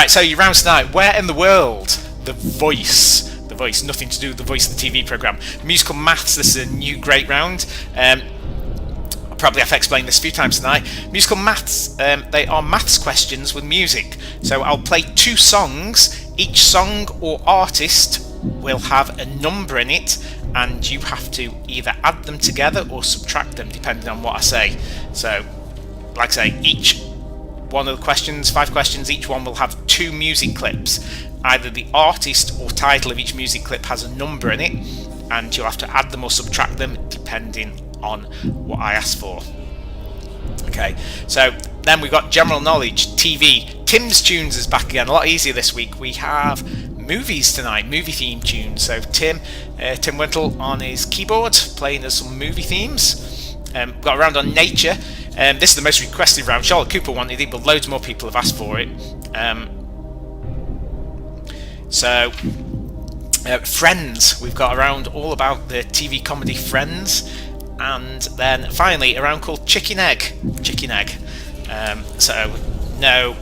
Right, so your rounds tonight. Where in the world? The Voice. The Voice, nothing to do with The Voice, the TV programme. Musical Maths, this is a new great round. I'll probably have to explain this a few times tonight. Musical Maths, they are maths questions with music. So I'll play 2 songs. Each song or artist will have a number in it, and you have to either add them together or subtract them, depending on what I say. So, like I say, each one of the questions, 5 questions, each one will have 2 music clips. Either the artist or title of each music clip has a number in it, and you'll have to add them or subtract them depending on what I ask for. Okay, so then we've got general knowledge, TV. Tim's Tunes is back again, a lot easier this week. We have movies tonight, movie theme tunes. So Tim Wintle on his keyboard playing us some movie themes. Got a round on nature. This is the most requested round. Charlotte Cooper wanted it, but loads more people have asked for it. Friends, we've got a round all about the TV comedy Friends, and then finally a round called Chicken Egg. So no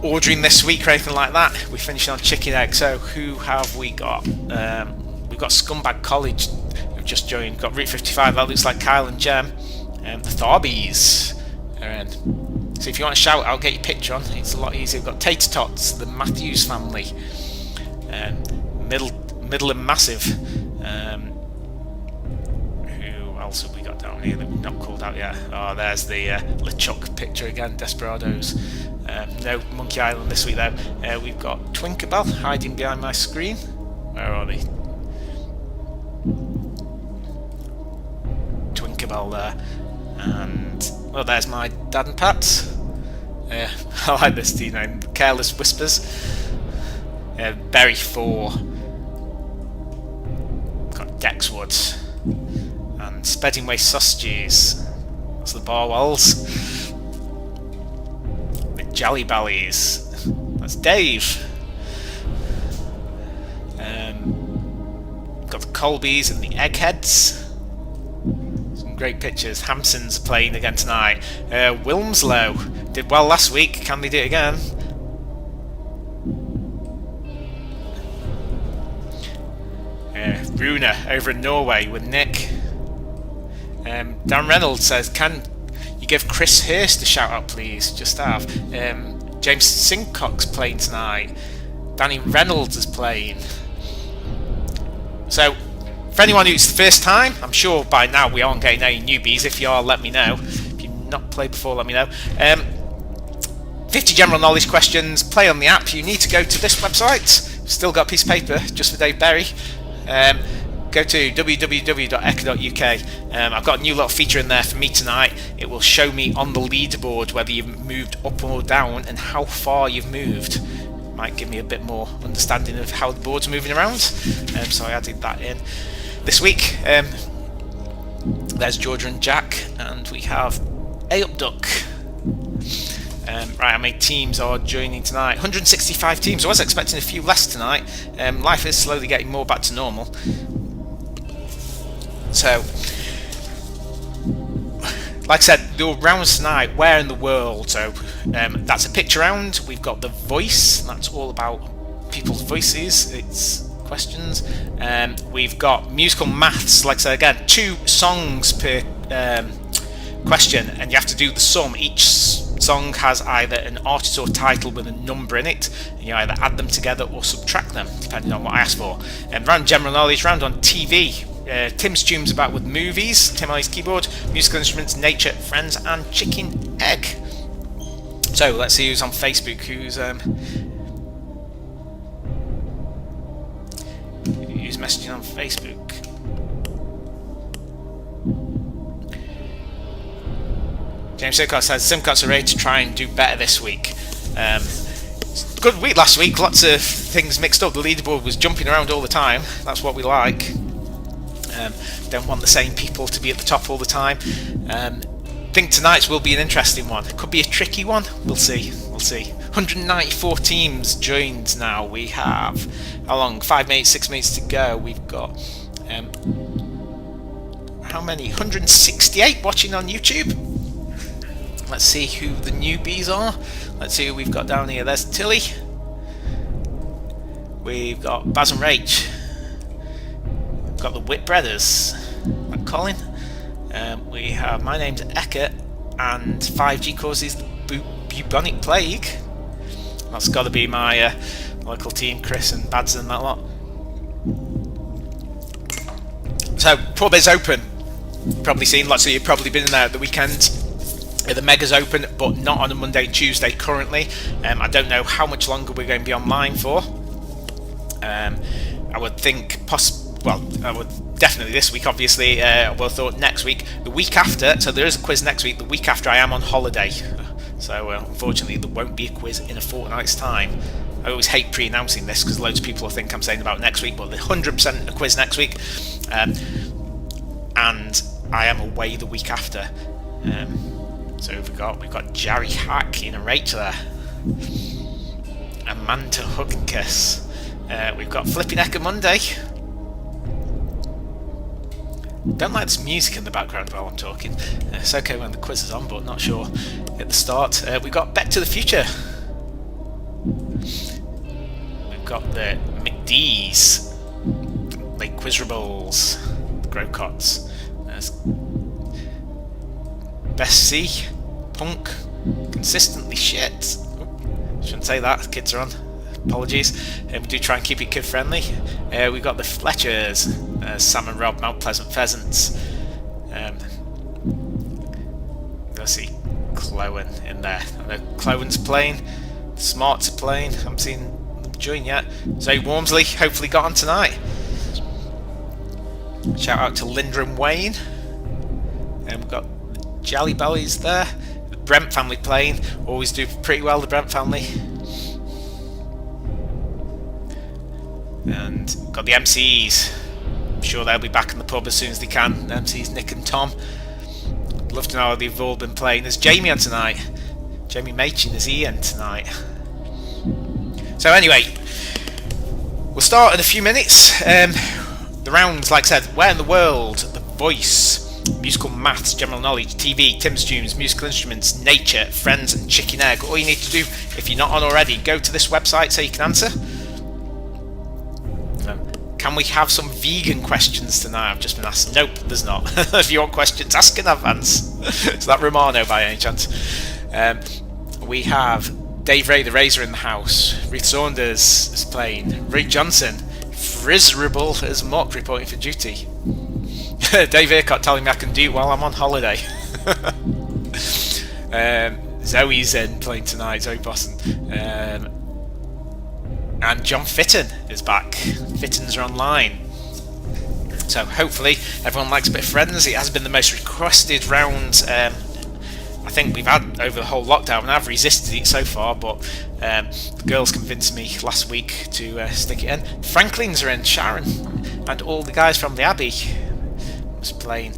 ordering this week or anything like that. We finished on Chicken Egg. So who have we got? We've got Scumbag College who've just joined. Got Route 55. That looks like Kyle and Jem. The Tharbies are in. So if you want to shout, I'll get your picture on. It's a lot easier. We've got Tater Tots, the Matthews family, Middle and Massive. Who else have we got down here that we've not called out yet? Oh, there's the LeChuck picture again, Desperados. No Monkey Island this week though. We've got Twinkerbell hiding behind my screen. Where are they? Twinkerbell there. And well, there's my Dad and Pat. I like this team name, Careless Whispers. Berry 4. Got Dexwood and Speddingway Sausages. That's the Barwells. The Jelly Bellies. That's Dave. Got the Colbys and the Eggheads. Great pictures. Hampson's playing again tonight. Wilmslow did well last week. Can they do it again? Runa over in Norway with Nick. Dan Reynolds says, can you give Chris Hurst a shout out please? Just have. James Sincock's playing tonight. Danny Reynolds is playing. So for anyone who's the first time, I'm sure by now we aren't getting any newbies. If you are, let me know. If you've not played before, let me know. 50 general knowledge questions, play on the app. You need to go to this website. Still got a piece of paper just for Dave Berry. Go to www.ecke.uk. I've got a new little feature in there for me tonight. It will show me on the leaderboard whether you've moved up or down and how far you've moved. Might give me a bit more understanding of how the board's moving around. So I added that in this week. There's Georgia and Jack, and we have A Up Duck. Right, how many teams are joining tonight? 165 teams. I was expecting a few less tonight. Life is slowly getting more back to normal. So, like I said, the rounds tonight, where in the world? So, that's a picture round. We've got The Voice. That's all about people's voices. It's questions. We've got musical maths. Like I said, again, 2 songs per question, and you have to do the sum. Each song has either an artist or title with a number in it, and you either add them together or subtract them depending on what I ask for. Round general knowledge, round on TV. Tim's Tunes about with movies, Tim on his keyboard, musical instruments, nature, Friends, and Chicken Egg. So let's see who's on Facebook. Who's messaging on Facebook? James Silcott says Simcots are ready to try and do better this week. Good week last week, lots of things mixed up. The leaderboard was jumping around all the time. That's what we like. Don't want the same people to be at the top all the time. Think tonight's will be an interesting one. It could be a tricky one. We'll see. 194 teams joined now. We have, how long? 5 minutes, 6 minutes to go. We've got how many? 168 watching on YouTube. Let's see who the newbies are. Let's see who we've got down here. There's Tilly. We've got Baz and Rach. We've got the Whit Brothers. And Colin. We have My Name's Ecke and 5G Causes the Bubonic Plague. That's got to be my local team, Chris and Bads and that lot. So, pub is open. Probably seen lots of you probably been in there at the weekend. The Mega's open, but not on a Monday and Tuesday currently. I don't know how much longer we're going to be online for. I would think I would definitely this week, obviously. I would have thought next week. The week after, so there is a quiz next week. The week after I am on holiday. So unfortunately there won't be a quiz in a fortnight's time. I always hate pre-announcing this because loads of people think I'm saying about next week, but there's 100% a quiz next week. And I am away the week after. So we've got Jerry Hack in a Rachel there. Amanda Hug and Kiss. We've got Flipping Ecke Monday. Don't like this music in the background while I'm talking. It's okay when the quiz is on, but not sure at the start. We've got Back to the Future. We've got the McDees, Lake Quizrables, Grocots. There's Best C, Punk, Consistently Shit. Shouldn't say that, kids are on. Apologies. We do try and keep it kid friendly. We've got the Fletchers, Sam and Rob, Mount Pleasant Pheasants. Let's see, Clowen in there. I know Clowen's playing, Smarts are playing. I haven't seen them join yet. Zoe Wormsley hopefully got on tonight. Shout out to Linda and Wayne. And we've got Jolly Bellies there. The Brent family playing. Always do pretty well, the Brent family. And got the MCs. I'm sure they'll be back in the pub as soon as they can. The MCs Nick and Tom. I'd love to know how they've all been playing. There's Jamie on tonight. Jamie Machin is Ian tonight. So anyway, we'll start in a few minutes. The rounds, like I said, Where in the World, The Voice, Musical Maths, General Knowledge, TV, Tim's Tunes, Musical Instruments, Nature, Friends and Chicken Egg. All you need to do, if you're not on already, go to this website so you can answer. Can we have some vegan questions tonight? I've just been asked. Nope, there's not. If you want questions, ask in advance. Is that Romano by any chance? We have Dave Ray the Razor in the house. Ruth Saunders is playing. Ray Johnson. Frizzrable as Mock reporting for duty. Dave Earcott telling me I can do it while I'm on holiday. Zoe's in playing tonight, Zoe Boston. And John Fitton is back. Fittons are online. So hopefully everyone likes a bit of Friends. It has been the most requested round I think we've had over the whole lockdown, and I've resisted it so far, but the girls convinced me last week to stick it in. Franklin's are in, Sharon, and all the guys from the Abbey was playing.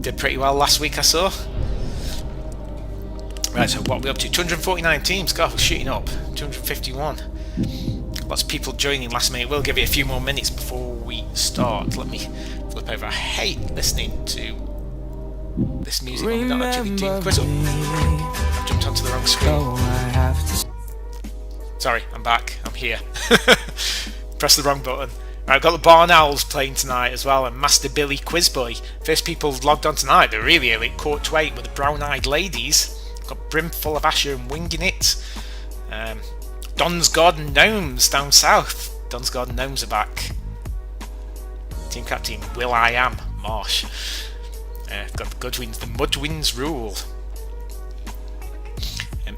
Did pretty well last week, I saw. Right, so what are we up to? 249 teams. God, we're shooting up. 251. Lots of people joining last minute. We'll give it a few more minutes before we start. Let me flip over. I hate listening to this music when we're not actually doing quiz up. I've jumped onto the wrong screen. Sorry, I'm back. I'm here. Press the wrong button. Right, I've got the Barn Owls playing tonight as well, and Master Billy Quizboy. First people logged on tonight. They're really early. Court to 8 with the Brown-Eyed Ladies. Got Brimful of Asher and Winging It. Don's Garden Gnomes down south. Don's Garden Gnomes are back. Team captain Will I Am Marsh. Got the Goodwins. The Mudwins rule.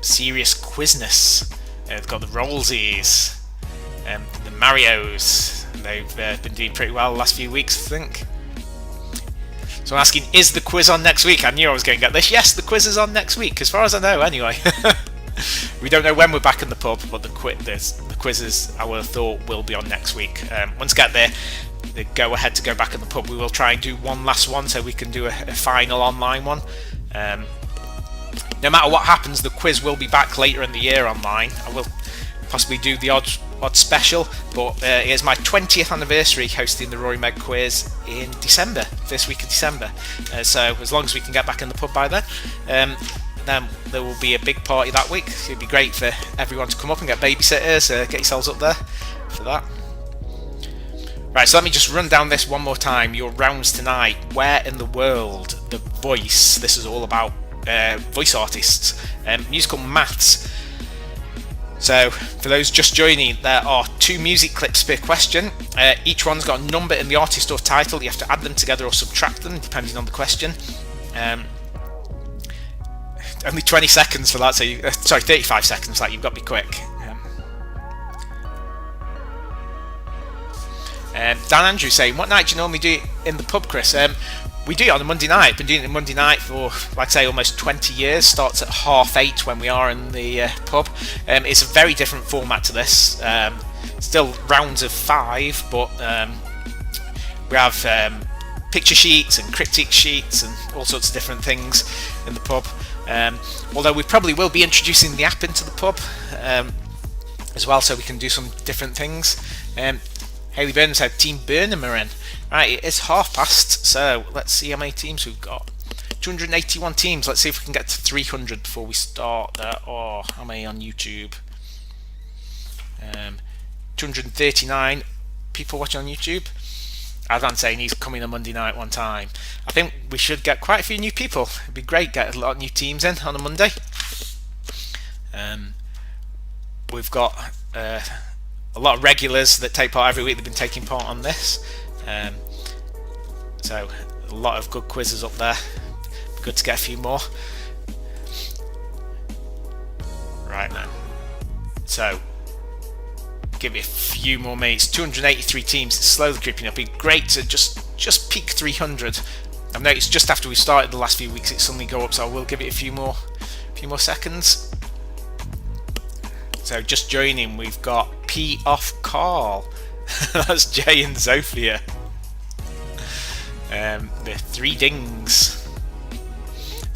Serious Quizness. They've got the Rollsies. The Marios. They've been doing pretty well the last few weeks, I think. So I'm asking, is the quiz on next week? I knew I was going to get this. Yes, the quiz is on next week, as far as I know, anyway. We don't know when we're back in the pub, but the quizzes, I would have thought, will be on next week. Once we get there, the go ahead to go back in the pub, we will try and do one last one so we can do a final online one. No matter what happens, the quiz will be back later in the year online. I will possibly do the odd special, but it is my 20th anniversary hosting the Rory Meg quiz in December, first week of December. So as long as we can get back in the pub by then there will be a big party that week. It'd be great for everyone to come up and get babysitters, get yourselves up there. for that. Right, so let me just run down this one more time. Your rounds tonight. Where in the world? The Voice. This is all about voice artists. Musical maths. So, for those just joining, there are 2 music clips per question. Each one's got a number in the artist or title. You have to add them together or subtract them, depending on the question. Only 20 seconds for that, so 35 seconds, like you've got to be quick. Dan Andrews saying, what night do you normally do it in the pub, Chris? We do it on a Monday night. Been doing it Monday night for, like I say, almost 20 years. Starts at 8:30 when we are in the pub. It's a very different format to this. Still rounds of 5, but we have picture sheets and cryptic sheets and all sorts of different things in the pub. Although we probably will be introducing the app into the pub as well, so we can do some different things. Haley Byrne said Team Burnham are in. Right, it is past, so let's see how many teams we've got. 281 teams. Let's see if we can get to 300 before we start there. Oh, how many on YouTube? 239 people watching on YouTube. Advan saying he's coming on Monday night one time. I think we should get quite a few new people. It'd be great, get a lot of new teams in on a Monday. We've got a lot of regulars that take part every week. They've been taking part on this. So a lot of good quizzes up there. Good to get a few more. Right now. So give it a few more minutes. 283 teams. It's slowly creeping up. It'd be great to just peak 300. I've noticed just after we started the last few weeks it suddenly go up, so I will give it a few more seconds. So just joining, we've got P off Carl. That's Jay and Zofia. The 3 dings.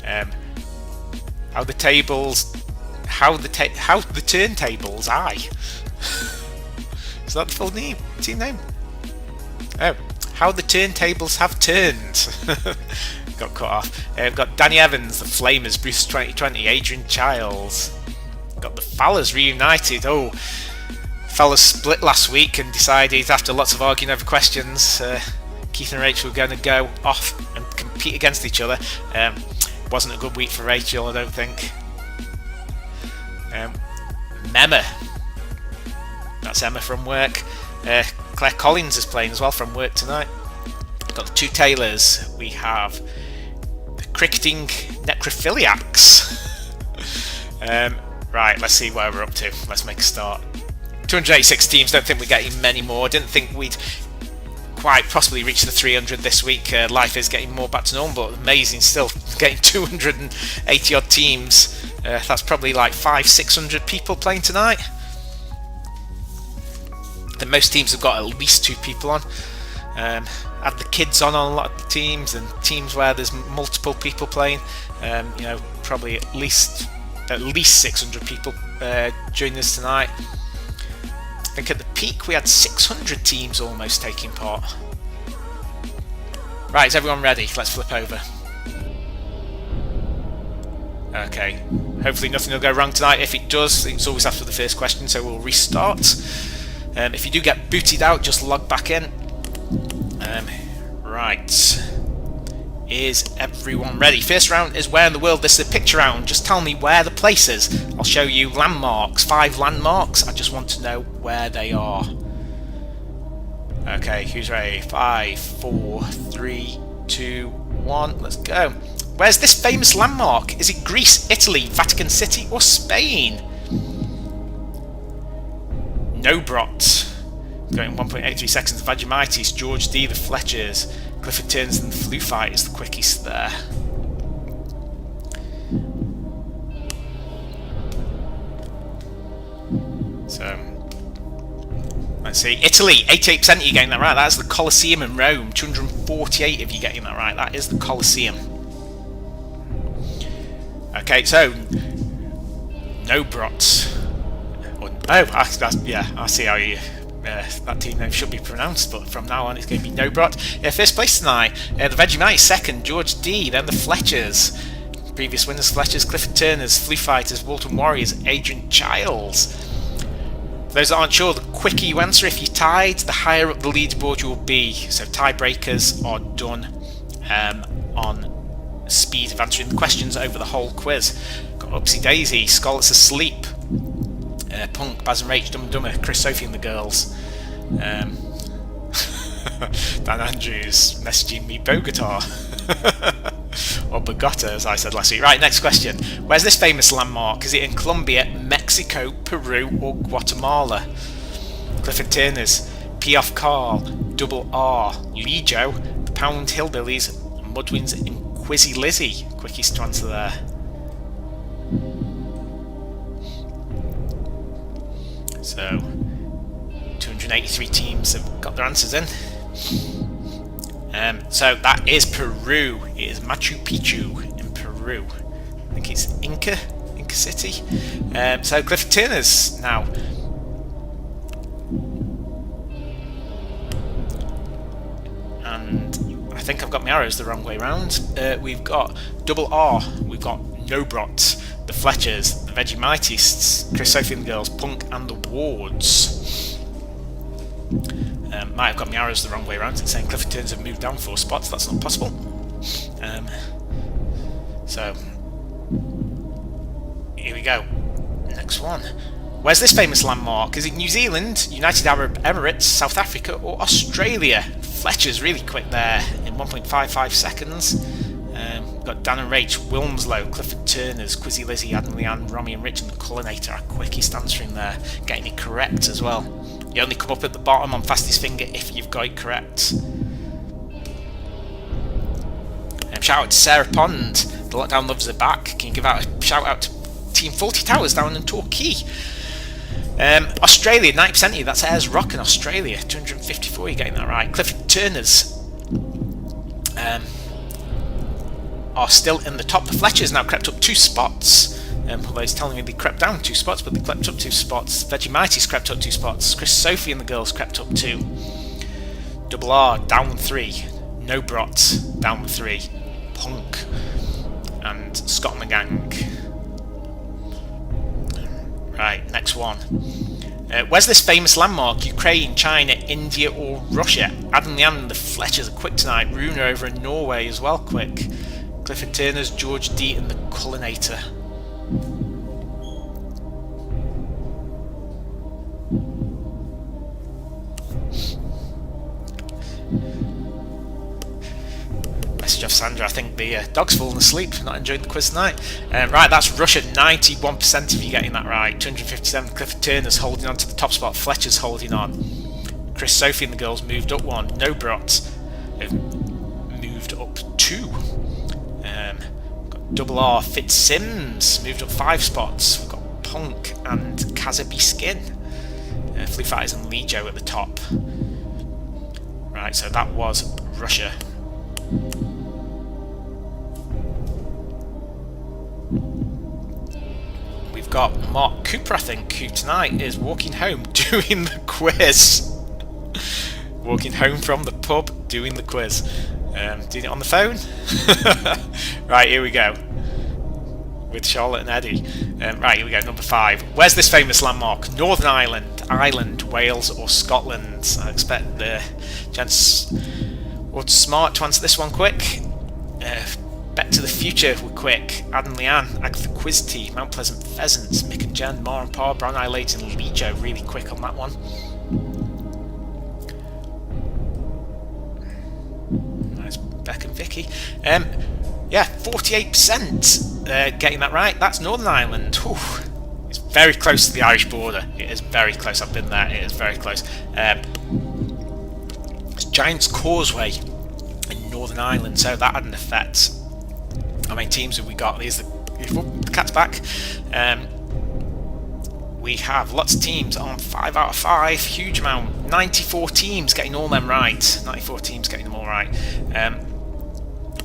How the turntables aye. Is that the full team name? Oh, how the turntables have turned. Got cut off. We've got Danny Evans, the Flamers, Bruce 2020, Adrian Childs. Got the Fallas reunited. Oh, Fallas split last week and decided after lots of arguing over questions, Keith and Rachel were going to go off and compete against each other. Wasn't a good week for Rachel, I don't think. Memma. That's Emma from work. Claire Collins is playing as well from work tonight. Got the 2 Taylors. We have the cricketing necrophiliacs. Right, let's see where we're up to. Let's make a start. 286 teams. Don't think we're getting many more. Didn't think we'd quite possibly reach the 300 this week. Life is getting more back to normal, but amazing still. Getting 280 odd teams. That's probably like 500-600 people playing tonight. The most teams have got at least 2 people on. Add the kids on a lot of the teams, and teams where there's multiple people playing. Probably at least 600 people joining us tonight. I think at the peak we had 600 teams almost taking part. Right, is everyone ready? Let's flip over. Okay, hopefully nothing will go wrong tonight. If it does, it's always after the first question, so we'll restart. If you do get booted out, just log back in. Right. Is everyone ready? First round is where in the world. This is a picture round. Just tell me where the place is. I'll show you landmarks. 5 landmarks. I just want to know where they are. Okay, who's ready? 5, 4, 3, 2, 1. Let's go. Where's this famous landmark? Is it Greece, Italy, Vatican City, or Spain? Nobrot. Going 1.83 seconds. Vagimites, George D, the Fletchers, Clifford Turns and the Flu Fight is the quickest there. So, let's see. Italy, 88% of you getting that right. That's the Colosseum in Rome. 248 of you getting that right. That is the Colosseum. Okay, so Nobrot. I see how you. That team name should be pronounced, but from now on it's going to be Nobrot. First place tonight, the Vegemite second, George D, then the Fletchers. Previous winners, Fletchers, Clifford Turners, Flu Fighters, Walton Warriors, Adrian Childs. For those that aren't sure, the quicker you answer, if you're tied, the higher up the leaderboard you will be. So tiebreakers are done on speed of answering the questions over the whole quiz. Got Upsy Daisy, Scarlett's Asleep, Punk, Baz and Rach, Dumb and Dumber, Chris, Sophie and the Girls. Dan Andrews messaging me Bogota. Or Bogota, as I said last week. Right, next question. Where's this famous landmark? Is it in Colombia, Mexico, Peru, or Guatemala? Clifford Turner's, P. Off Carl, Double R, Lijo, the Pound Hillbillies, Mudwin's, and Quizzy Lizzie. Quickest to answer there. So 283 teams have got their answers in. So that is Peru. It is Machu Picchu in Peru. I think it's Inca City. So Clifford Turner's now. And I think I've got my arrows the wrong way round. We've got Double R. We've got Nobrot, the Fletchers, the Vegemightists, Chris, Sophie and the Girls, Punk and the Wards. Might have got my arrows the wrong way around. It's saying Clifford Turns have moved down 4 spots. That's not possible. So here we go. Next one. Where's this famous landmark? Is it New Zealand, United Arab Emirates, South Africa, or Australia? Fletcher's really quick there in 1.55 seconds. We've got Dan and Rach, Wilmslow, Clifford Turners, Quizzy Lizzie, Adam Leanne, Romy and Rich, and the Cullinator are quickest answering there, getting it correct as well. You only come up at the bottom on fastest finger if you've got it correct. Shout out to Sarah Pond, the Lockdown Loves are back. Can you give out a shout out to Team 40 Towers down in Torquay? Australia, 90% of you, that's Ayers Rock in Australia. 254, you're getting that right. Clifford Turners are still in the top. The Fletchers now crept up 2 spots. Although it's telling me they crept down 2 spots, but they crept up 2 spots. Vegemighty's crept up 2 spots. Chris, Sophie and the Girls crept up 2. Double R down 3. Nobrot down 3. Punk and Scott and the Gang. Right, next one. Where's this famous landmark? Ukraine, China, India, or Russia? Adam Leanne and the Fletchers are quick tonight. Runa over in Norway as well, quick. Clifford Turners, George D, and the Cullinator. Message off Sandra, I think the dog's fallen asleep, not enjoyed the quiz tonight. Right, that's Russia, 91% of you getting that right. 257, Clifford Turner's holding on to the top spot, Fletcher's holding on. Chris, Sophie and the Girls moved up 1. Nobrot moved up 2. Got Double R, Fitzsims moved up 5 spots. We've got Punk and Kazabi Skin. Flea Fighters and Lijo at the top. Right, so that was Russia. We've got Mark Cooper, I think, who tonight is walking home doing the quiz. Walking home from the pub doing the quiz. Doing it on the phone? Right, here we go. With Charlotte and Eddie. Right, here we go, number 5. Where's this famous landmark? Northern Ireland, Wales, or Scotland? I expect the gents were smart to answer this one quick. Bet to the Future were quick. Adam Leanne, Agatha Quizty, Mount Pleasant Pheasants, Mick and Jen, Mar and Pa, Brown Eye Late, and Lijo really quick on that one. Nice, Beck and Vicky. Yeah, 48% getting that right. That's Northern Ireland. Whew. It's very close to the Irish border. It is very close. I've been there. It is very close. It's Giant's Causeway in Northern Ireland, so that had an effect. How many teams have we got? There's the cat's back. We have lots of teams on 5 out of 5. Huge amount. 94 teams getting all them right. 94 teams getting them all right.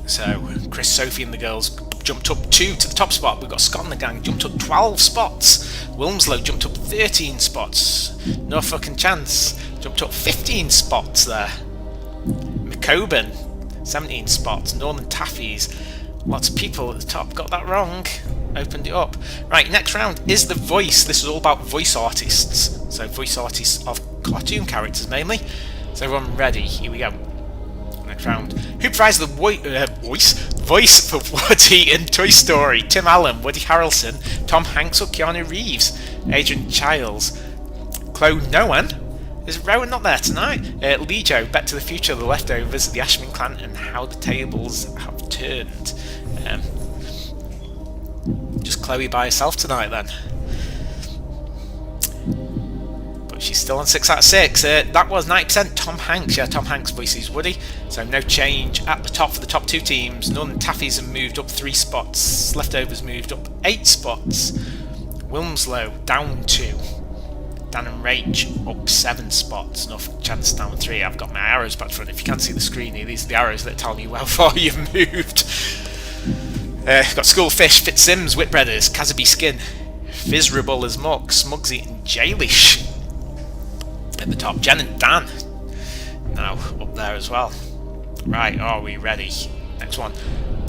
So Chris, Sophie and the Girls jumped up 2 to the top spot. We've got Scott and the Gang jumped up 12 spots. Wilmslow jumped up 13 spots. No fucking chance jumped up 15 spots there. McCoburn 17 spots. Northern Taffies, lots of people at the top got that wrong. opened it up. Right, next round is The Voice. This is all about voice artists. So voice artists of cartoon characters mainly. So everyone ready? Here we go. Next round. Who provides the voice for Woody in Toy Story? Tim Allen, Woody Harrelson, Tom Hanks or Keanu Reeves? Adrian Childs, Chloe Noan. Is Rowan not there tonight? Lejo, Back to the Future, The Leftovers, The Ashman Clan, and How the Tables Have Turned. Just Chloe by herself tonight then. But she's still on 6 out of 6. That was 90% Tom Hanks. Yeah, Tom Hanks voices Woody. So no change at the top for the top 2 teams. None Taffies have moved up 3 spots. Leftovers moved up 8 spots. Wilmslow down 2. Dan and Rach up 7 spots. Enough chance down 3. I've got my arrows back front. If you can't see the screen here, these are the arrows that tell me how far you've moved. Got Schoolfish, Fitzsims, Whitbreaders, Kazaby Skin, Fizzrable as Muck, Smugsy and Jailish at the top. Jen and Dan now up there as well. Right, are we ready? Next one.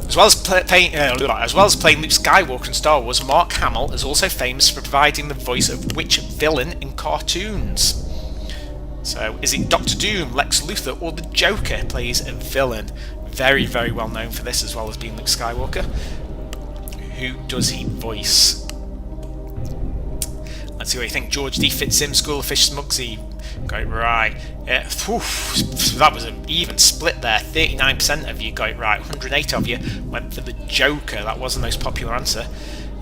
As well as playing Luke Skywalker in Star Wars, Mark Hamill is also famous for providing the voice of which villain in cartoons? So, is it Doctor Doom, Lex Luthor, or the Joker plays a villain? Very, very well known for this, as well as being Luke Skywalker. Who does he voice? Let's see what you think. George D. Fitzsims, School of Fish, Smugsy. Got it right. That was an even split there. 39% of you got it right. 108 of you went for the Joker. That was the most popular answer.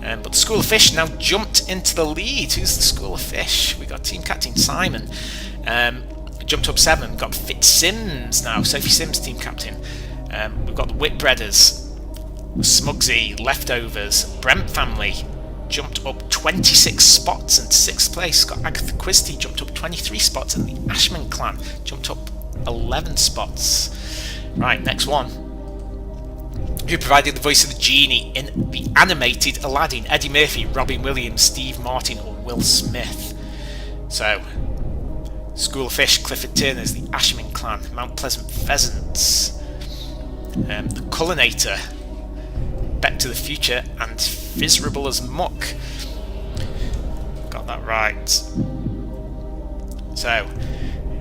But the School of Fish now jumped into the lead. Who's the School of Fish? We got Team Captain Simon. Jumped up 7. We've got Fitzsims now. Sophie Sims, Team Captain. We've got the Whitbreaders. Smugsy, Leftovers, Brent family. Jumped up 26 spots into 6th place. Got Agatha Christie jumped up 23 spots, and the Ashman clan jumped up 11 spots. Right, next one. Who provided the voice of the genie in the animated Aladdin? Eddie Murphy, Robin Williams, Steve Martin, or Will Smith? So, School of Fish, Clifford Turner's the Ashman clan, Mount Pleasant Pheasants, the Cullinator, Back to the Future, and Fizzrable as Muck. Got that right. So,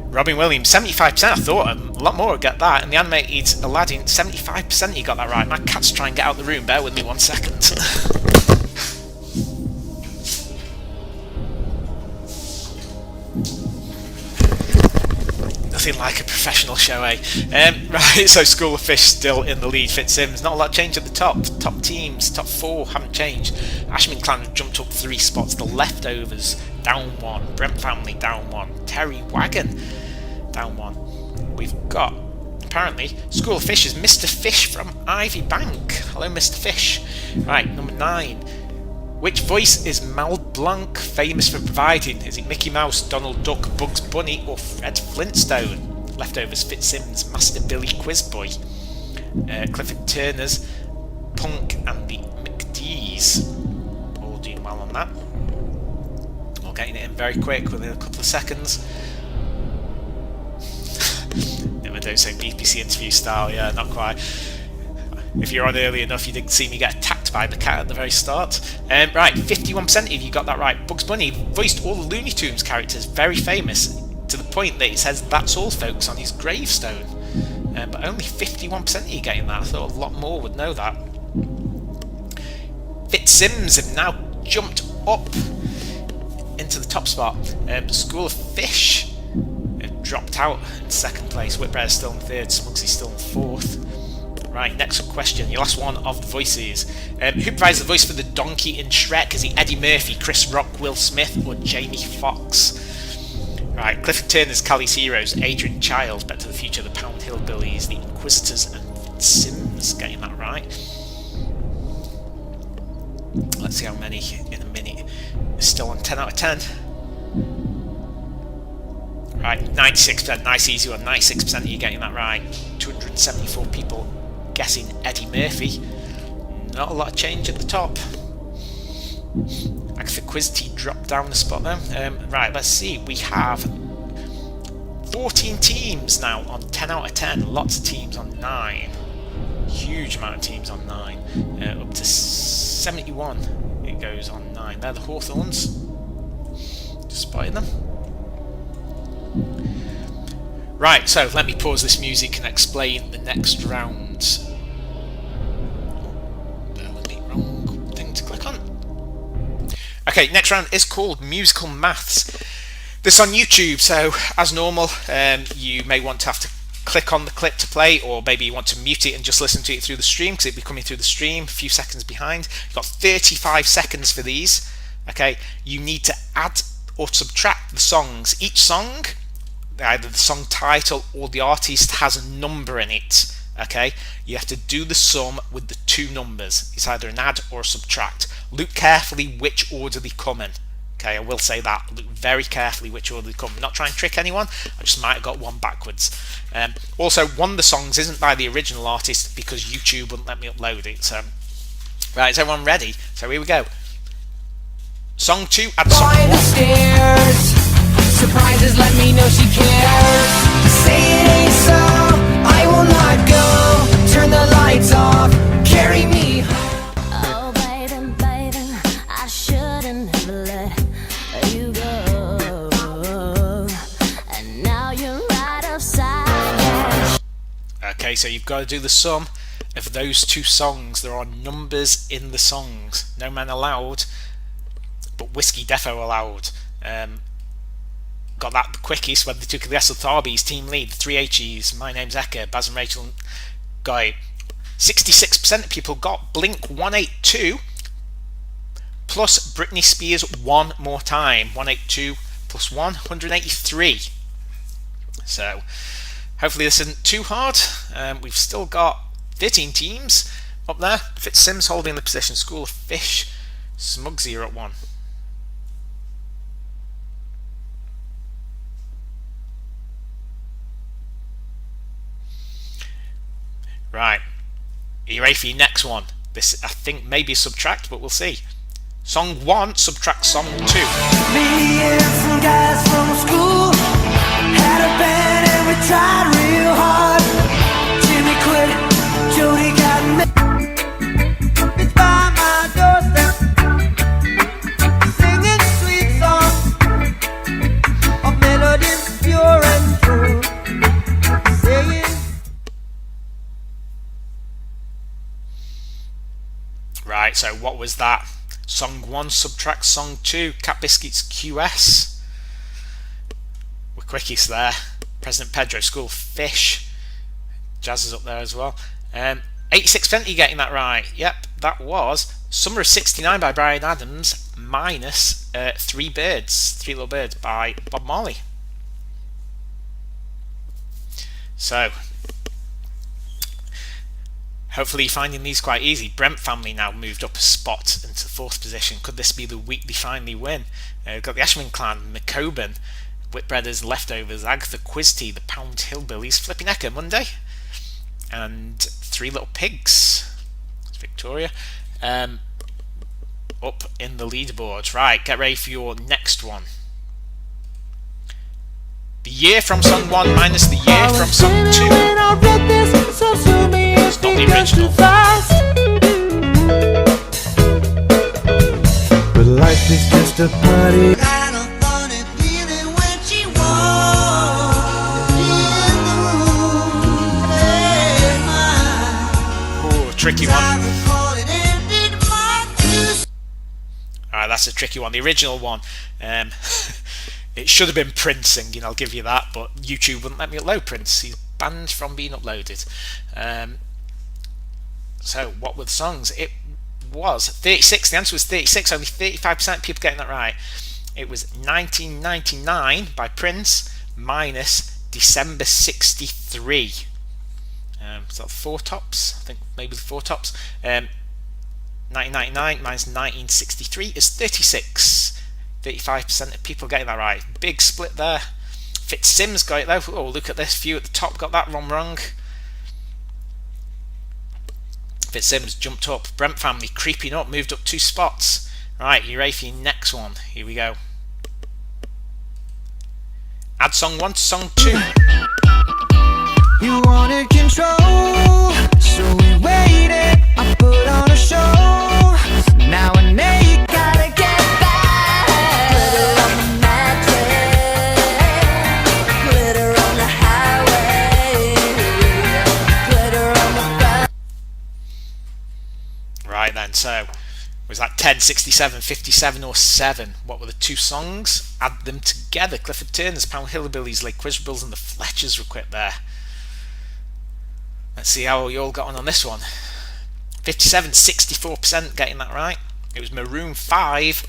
Robin Williams, 75%. I thought a lot more would get that. And the animated Aladdin, 75% you got that right. My cat's trying to get out of the room. Bear with me 1 second. Nothing like a professional show, eh? Right, so School of Fish still in the lead. Fitzsims, not a lot of change at the top. Top teams, top 4 haven't changed. Ashman clan have jumped up 3 spots. The Leftovers down 1. Brent family down 1. Terry Wagon down 1. We've got, apparently, School of Fish is Mr. Fish from Ivy Bank. Hello, Mr. Fish. Right, number 9. Which voice is Mel Blanc famous for providing? Is it Mickey Mouse, Donald Duck, Bugs Bunny, or Fred Flintstone? Leftovers, Fitzsims, Master Billy Quizboy, Clifford Turner's Punk, and the McDees. All doing well on that. All getting it in very quick within a couple of seconds. Never do say BBC interview style, yeah, not quite. If you're on early enough, you didn't see me get attacked by the cat at the very start. Right, 51% of you got that right. Bugs Bunny voiced all the Looney Tunes characters, very famous, to the point that it says "That's all, folks" on his gravestone. But only 51% of you getting that. I thought a lot more would know that. Fitzsims have now jumped up into the top spot. School of Fish have dropped out in 2nd place. Whitbread's still in 3rd. Smugsy's still in 4th. Right, next question, your last one of the voices. Who provides the voice for the donkey in Shrek? Is it Eddie Murphy, Chris Rock, Will Smith, or Jamie Foxx? Right, Clifford Turner's Callie's Heroes, Adrian Childs, Back to the Future, the Pound Hillbillies, the Inquisitors, and Sims. Getting that right. Let's see how many in a minute. Still on 10 out of 10. Right, 96%, nice easy one. 96% of you getting that right. 274 people guessing Eddie Murphy. Not a lot of change at the top. Agatha Christie dropped down the spot there. Right, let's see. We have 14 teams now on 10 out of 10. Lots of teams on 9. Huge amount of teams on 9. Up to 71 it goes on 9. They're the Hawthorns. Just spotted them. Right, so let me pause this music and explain the next round. Bear with me, wrong thing to click on. Okay, next round is called Musical Maths. This is on YouTube, so as normal, you may want to have to click on the clip to play, or maybe you want to mute it and just listen to it through the stream, because it'll be coming through the stream a few seconds behind. You've got 35 seconds for these. Okay, you need to add or subtract the songs. Each song, either the song title or the artist, has a number in it. Okay, you have to do the sum with the two numbers. It's either an add or a subtract. Look carefully which order they come in. Okay, I will say that. Look very carefully which order they come. I'm not trying to trick anyone. I just might have got one backwards. Also, one of the songs isn't by the original artist because YouTube wouldn't let me upload it. So, right, is everyone ready? So here we go. Song 2, add song 1. The stairs. Surprises, let me know she cares. Say it ain't so, I will not go. Turn the lights off, carry me home. Oh baby, baby, I shouldn't have let you go. And now you're right upside. Okay, so you've got to do the sum of those two songs. There are numbers in the songs. No Man Allowed, but Whiskey Defo allowed. Got that the quickest when they took the SL team lead, the 3 H's. My name's Ecke, Baz and Rachel got it. 66% of people got Blink 182 plus Britney Spears One More Time. 182 plus 1, 183. So hopefully this isn't too hard. We've still got 13 teams up there. Fitzsims holding the position. School of Fish, Smugsy are at 1. Right, are you ready for your next one? This, I think, may be a subtract, but we'll see. Song 1, subtract song 2. Me and some guys from school had a band and we tried real hard. Jimmy quit, Jody got me. It's by my doorstep, singing sweet songs of melodies pure and true. Saying Right, so what was that? Song 1, subtract song 2. Cat Biscuits QS. We're quickies there. President Pedro, School of Fish. Jazz is up there as well. 86% are you getting that right? Yep, that was Summer of 69 by Bryan Adams minus Three Little Birds by Bob Marley. So, hopefully you're finding these quite easy. Brent family now moved up a spot into the 4th position. Could this be the week they finally win? We've got the Ashman clan, McCoburn, Whitbreaders, Leftovers, Agatha Quizty, the Pound Hillbillies, Flipping Ecke Monday, and Three Little Pigs. It's Victoria. Up in the leaderboard. Right, get ready for your next one. The year from song 1 minus the year from song 2. It's not the original. but life is just a party. Oh, tricky one. Alright, that's a tricky one. The original one, it should have been Prince singing, I'll give you that, but YouTube wouldn't let me upload Prince. He's banned from being uploaded. So, what were the songs? It was 36. The answer was 36. Only 35% of people getting that right. It was 1999 by Prince minus December 63. So 4 tops. I think maybe the 4 tops. 1999 minus 1963 is 36. 35% of people getting that right. Big split there. Fitzsims got it though. Oh, look at this. Few at the top got that one wrong. Fitzsims jumped up. Brent family creeping up, moved up 2 spots. Right, you ready for your next one? Here we go. Add song 1 to song 2. You wanted control, so we So was that 10, 67, 57 or 7? What were the two songs? Add them together. Clifford Turner's Pound Hillbillies, Les Quizrables and the Fletchers were quick there. Let's see how you all got on this one. 57, 64% getting that right. It was Maroon 5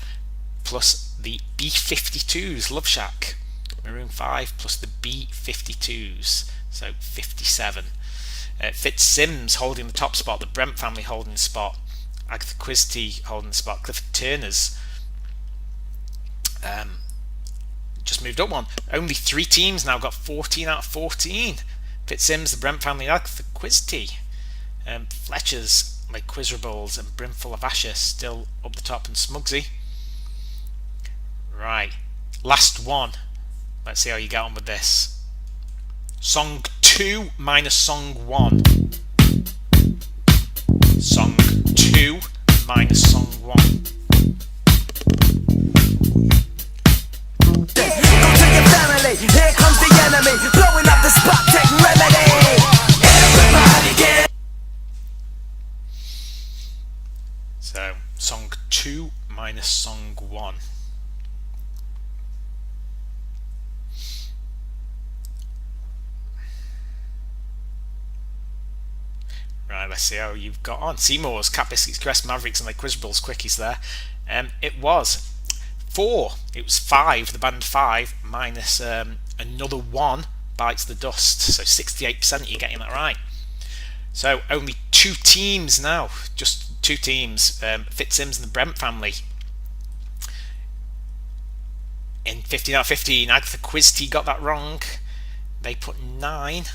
plus the B-52s, Love Shack. Maroon 5 plus the B-52s, so 57. Fitz Sims holding the top spot, the Brent family holding the spot, Agatha Christie holding the spot, Clifford Turner's just moved up one. Only 3 teams now got 14 out of 14. Fitz Sims, the Brent family, Agatha Christie, Fletcher's, like Quizrables and Brimful of Asher still up the top, and Smugsy. Right, last one. Let's see how you get on with this. Song 2 minus song 1. Song 2 minus song 1. Go to your family, here comes the enemy, blowing up the spot, take remedy. Everybody get. So, song 2 minus song 1. Right, let's see how you've got on. Seymour's, Cat Biscuits, Crest, Mavericks and like Quizrables quickies there. It was 4. It was 5, the band 5, minus another 1 bites the dust. So 68% you're getting that right. So only 2 teams now. Just 2 teams. Fitz Sims and the Brent family. In 15 out of 15, Agatha Christie got that wrong. They put 9.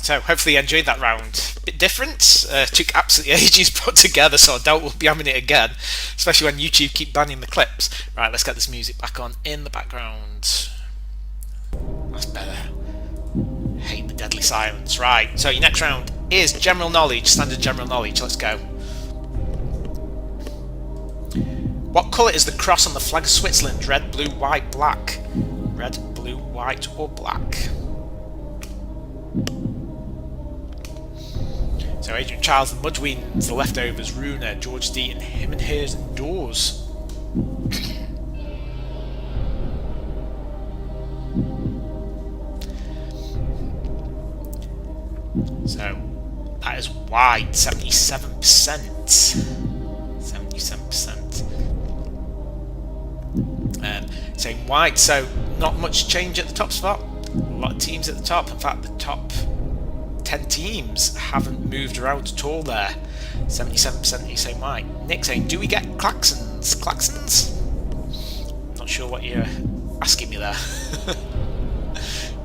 So hopefully you enjoyed that round. Bit different, took absolutely ages put together, so I doubt we'll be having it again, especially when YouTube keep banning the clips. Right, let's get this music back on in the background. That's better. Hate the deadly silence. Right, so your next round is general knowledge, standard general knowledge. Let's go. What colour is the cross on the flag of Switzerland? Red, blue, white, black. Red, blue, white or black? So Adrian Childs, the Mudwins, the Leftovers, Runa, George D, and Him and Hers and Doors. So that is white, 77%. 77%. Saying white, so not much change at the top spot. A lot of teams at the top. In fact, the top 10 teams haven't moved around at all there. 77% you say white. Nick saying, do we get klaxons? Klaxons? Not sure what you're asking me there.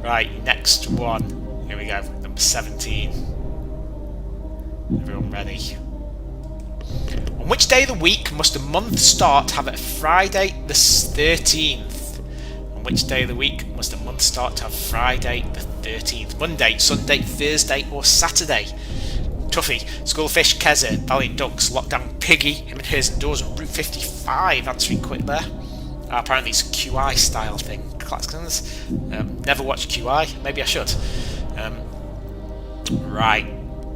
Right, next one. Here we go, number 17. Everyone ready? On which day of the week must a month start have a Friday the 13th? On which day of the week must a month start to have Friday the 13th? Monday, Sunday, Thursday or Saturday? Tuffy, Schoolfish, Keza, Valiant Ducks, Lockdown Piggy, Him and Hers and Doors and Route 55 answering quick there. Apparently it's a QI style thing. Klaxons. Never watched QI, maybe I should. Right,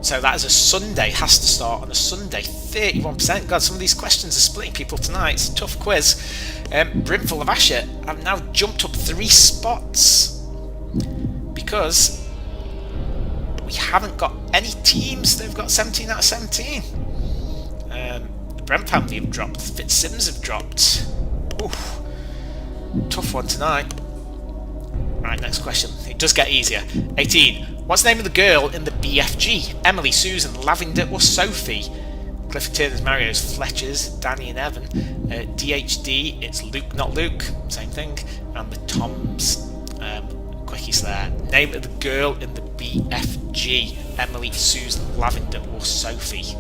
so that is a Sunday, has to start on a Sunday. 31%. God, some of these questions are splitting people tonight. It's a tough quiz. Brimful of Asher have now jumped up 3 spots because we haven't got any teams that have got 17 out of 17. The Brent family have dropped. Fitz Sims have dropped. Oof. Tough one tonight. Right, next question. It does get easier. 18. What's the name of the girl in the BFG? Emily, Susan, Lavender or Sophie? Clifford Turner's, Mario's, Fletcher's, Danny and Evan. DHD, it's Luke, not Luke. Same thing. And the Toms. Quickies there. Name of the girl in the BFG. Emily, Susan, Lavender or Sophie?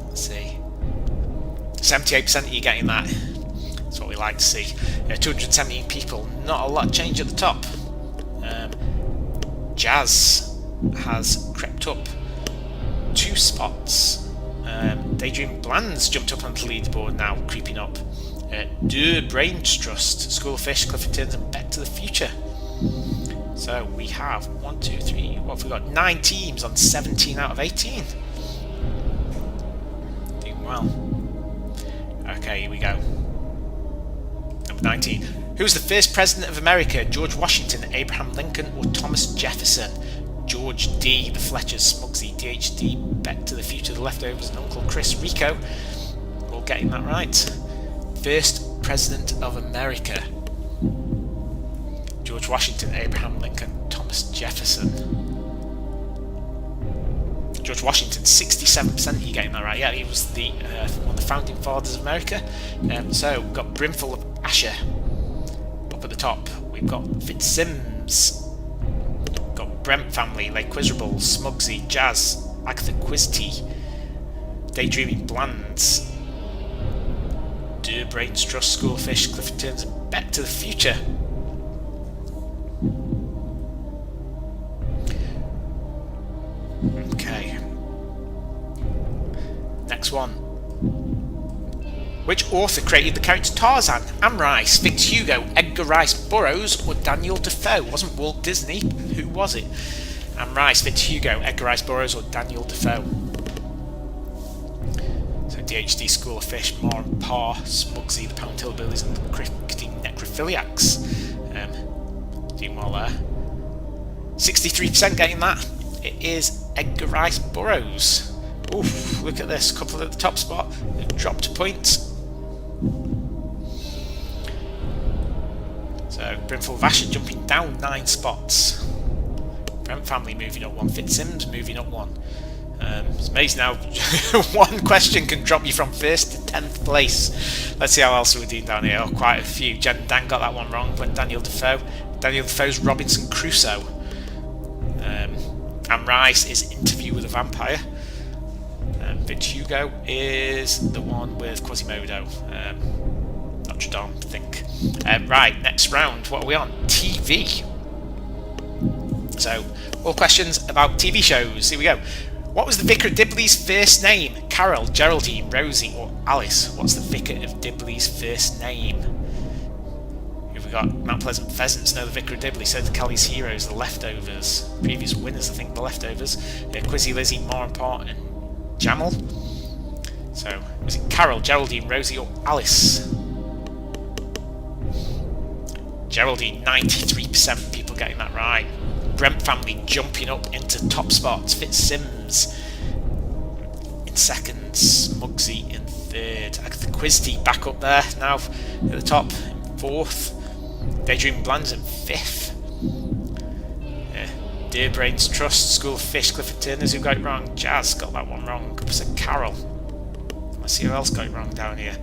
Let's see. 78% of you getting that. That's what we like to see. 217 people. Not a lot of change at the top. Jazz has crept up 2 spots. Daydream Bland's jumped up onto the leaderboard now, creeping up. Brains Trust, School of Fish, Clifford Turns and Back to the Future. So we have 1, 2, 3, what have we got? 9 teams on 17 out of 18. well. Okay, here we go. Number 19. Who was the first president of America? George Washington, Abraham Lincoln, or Thomas Jefferson? George D. The Fletchers, Smugsy, DHD, Back to the Future, The Leftovers, and Uncle Chris Rico. All getting that right. First president of America. George Washington, Abraham Lincoln, Thomas Jefferson. George Washington, 67%. You getting that right? Yeah, he was the one of the founding fathers of America. So we've got Brimful of Asher up at the top. We've got Fitzsims. We've got Brent family, Lake Quizrable, Smugsy, Jazz, Agatha Quizty, Daydreaming Blands, Brains Trust, School of Fish, Clifford Turns, and Back to the Future. Okay. Next one. Which author created the character Tarzan? Anne Rice, Victor Hugo, Edgar Rice Burroughs, or Daniel Defoe? It wasn't Walt Disney. Who was it? Anne Rice, Victor Hugo, Edgar Rice Burroughs, or Daniel Defoe? So DHD, School of Fish, Mar and Pa, Smugsy, the Pound Hillbillies, and the Cricketing Necrophiliacs. Doing well there. 63% getting that. It is Edgar Rice Burroughs. Oof, look at this. Couple at the top spot. It dropped points. So, Brimful of Asher jumping down 9 spots. Brent family moving up 1. Fitzsims moving up 1. It's amazing how one question can drop you from 1st to 10th place. Let's see how else we're doing down here. Oh, quite a few. Jen and Dan got that one wrong. Went Daniel Defoe. Daniel Defoe's Robinson Crusoe. Anne Rice is Interview with a Vampire. Victor Hugo is the one with Quasimodo. Notre Dame, I think. Right, next round. What are we on? TV. So, all questions about TV shows. Here we go. What was the Vicar of Dibley's first name? Carol, Geraldine, Rosie, or Alice? What's the Vicar of Dibley's first name? Here we got Mount Pleasant Pheasants, no, the Vicar of Dibley. So the Kelly's Heroes, the Leftovers. Previous winners, I think, the Leftovers. Quizzy, Lizzie, Mar and Pa, and Jamal. So, was it Carol, Geraldine, Rosie, or Alice? Geraldine, 93% people getting that right. Brent family jumping up into top spots. Fitzsims in 2nd, Smugsy in 3rd. Agatha Quizty back up there now at the top in 4th. Daydream Blands in 5th. Dear Brains Trust, School of Fish, Clifford Turners, who got it wrong? Jazz got that one wrong. I said Carol. Let's see who else got it wrong down here.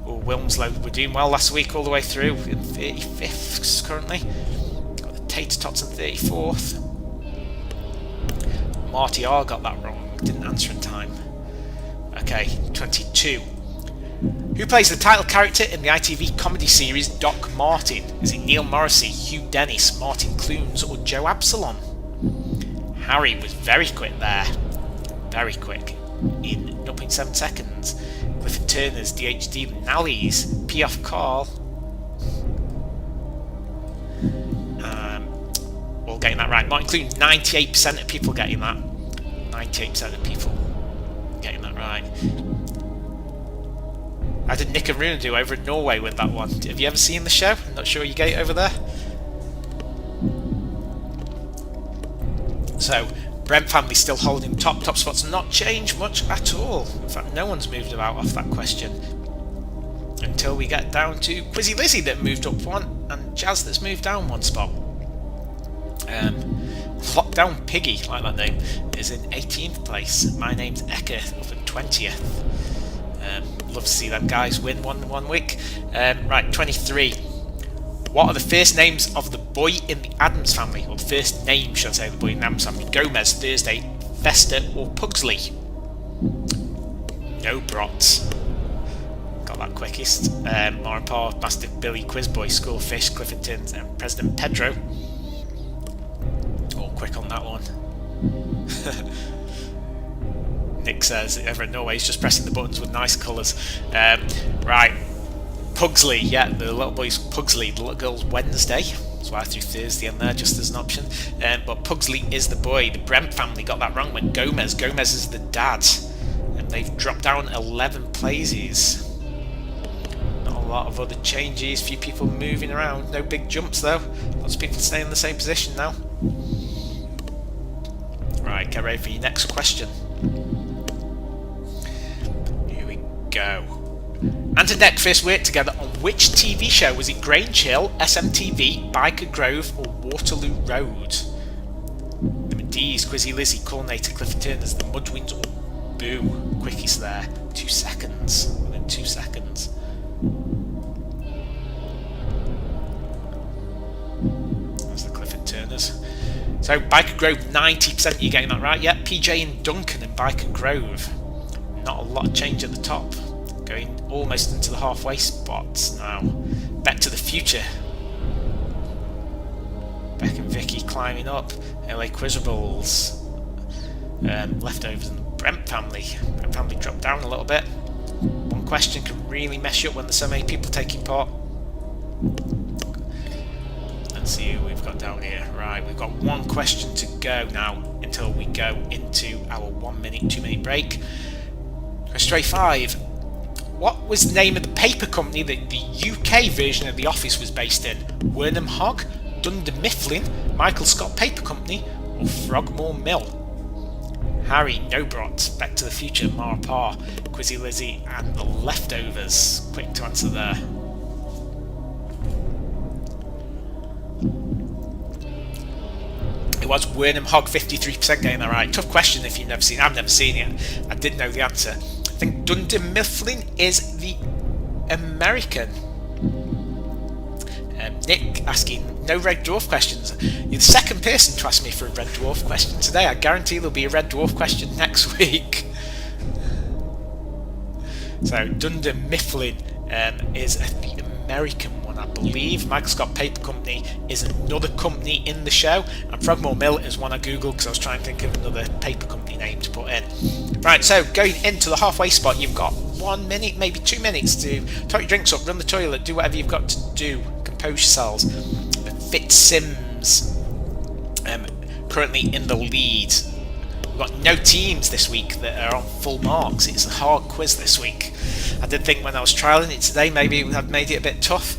Oh, Wilmslow were doing well last week all the way through in 35th currently. Tater Tots in 34th. Marty R got that wrong, didn't answer in time. Okay, 22. Who plays the title character in the ITV comedy series Doc Martin? Is it Neil Morrissey, Hugh Dennis, Martin Clunes, or Joe Absalom? Harry was very quick there. Very quick. In 0.7 seconds. Clifford Turner's DHD Nallies, P. Off Carl. All getting that right. Martin Clunes, 98% of people getting that. 98% of people getting that right. How did Nick and Runa do over in Norway with that one? Have you ever seen the show? I'm not sure you get it over there. So, Brent family still holding top spots, not changed much at all. In fact, no one's moved about off that question. Until we get down to Quizzy Lizzie that moved up 1, and Jazz that's moved down 1 spot. Lockdown Piggy, like that name, is in 18th place. My name's Ecke, up in 20th. Love to see them guys win one week. Right, 23. What are the first names of the boy in the Addams Family? Or the first name, should I say, of the boy in the Addams Family? Gomez, Thursday, Fester, or Pugsley? No Brots. Got that quickest. Mar and Pa, Master Billy, Quizboy, School Fish, Clifford Tins, and President Pedro. All quick on that one. Nick says over in Norway he's just pressing the buttons with nice colours. Right, Pugsley, yeah, the little boy's Pugsley, the little girl's Wednesday. That's why I threw Thursday in there just as an option. But Pugsley is the boy. The Brent family got that wrong when Gomez is the dad. They've dropped down 11 places. Not a lot of other changes, few people moving around, no big jumps though. Lots of people staying in the same position now. Right, get ready for your next question. Here we go. Ant and Dec first worked together on which TV show? Was it Grange Hill, SMTV, Biker Grove, or Waterloo Road? Number D is Quizzy Lizzie, Coordinator Clifford Turner's The Mudwinds, or Boo? Quickies there. 2 seconds. Within 2 seconds. That's the Clifford Turners. So Biker Grove, 90% you're getting that right. Yep, PJ and Duncan in Biker Grove. Not a lot of change at the top. Going almost into the halfway spots now. Back to the Future. Beck and Vicky climbing up. LA Quizzables. Leftovers and the Brent family. Brent family dropped down a little bit. One question can really mess you up when there's so many people taking part. Let's see who we've got down here. Right, we've got one question to go now until we go into our 1 minute, 2 minute break. Question 5. What was the name of the paper company that the UK version of The Office was based in? Wernham Hogg, Dunder Mifflin, Michael Scott Paper Company, or Frogmore Mill? Harry, Nobrot, Back to the Future, Mara Parr, Quizzy Lizzie, and The Leftovers. Quick to answer there. It was Wernham Hogg, 53% getting that right. Tough question if you've never seen it. I've never seen it. I did know the answer. I think Dunder Mifflin is the American. Nick asking no Red Dwarf questions. You're the second person to ask me for a Red Dwarf question today. I guarantee there'll be a Red Dwarf question next week. So Dunder Mifflin is the American one, I believe. Michael Scott Paper Company is another company in the show, and Frogmore Mill is one I googled because I was trying to think of another paper company name to put in. Right, so going into the halfway spot, you've got 1 minute, maybe 2 minutes to top your drinks up, run the toilet, do whatever you've got to do, compose yourselves. Fitzsims currently in the lead. We've got no teams this week that are on full marks. It's a hard quiz this week. I did think when I was trialling it today maybe I'd made it a bit tough,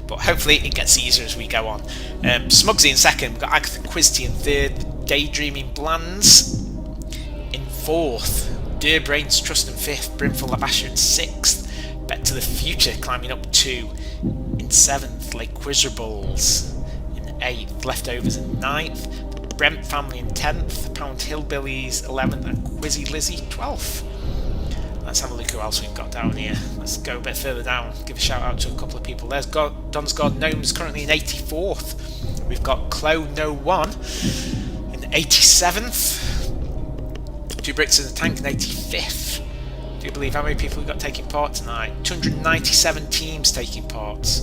but hopefully it gets easier as we go on. Smugsy in second, we've got Agatha Quizty in third, Daydreaming Blands in fourth, Durbrains Trust in fifth, Brimful Abasher in sixth, Bet to the Future climbing up 2 in seventh, Lake Quizzables in eighth, Leftovers in ninth, Brent Family in 10th, Pound Hillbillies 11th, and Quizzy Lizzie 12th. Let's have a look who else we've got down here. Let's go a bit further down, give a shout out to a couple of people. There's Don's God Gnomes currently in 84th. We've got Clo No One in 87th. Two Bricks in the Tank in 85th. Do you believe how many people we've got taking part tonight? 297 teams taking part.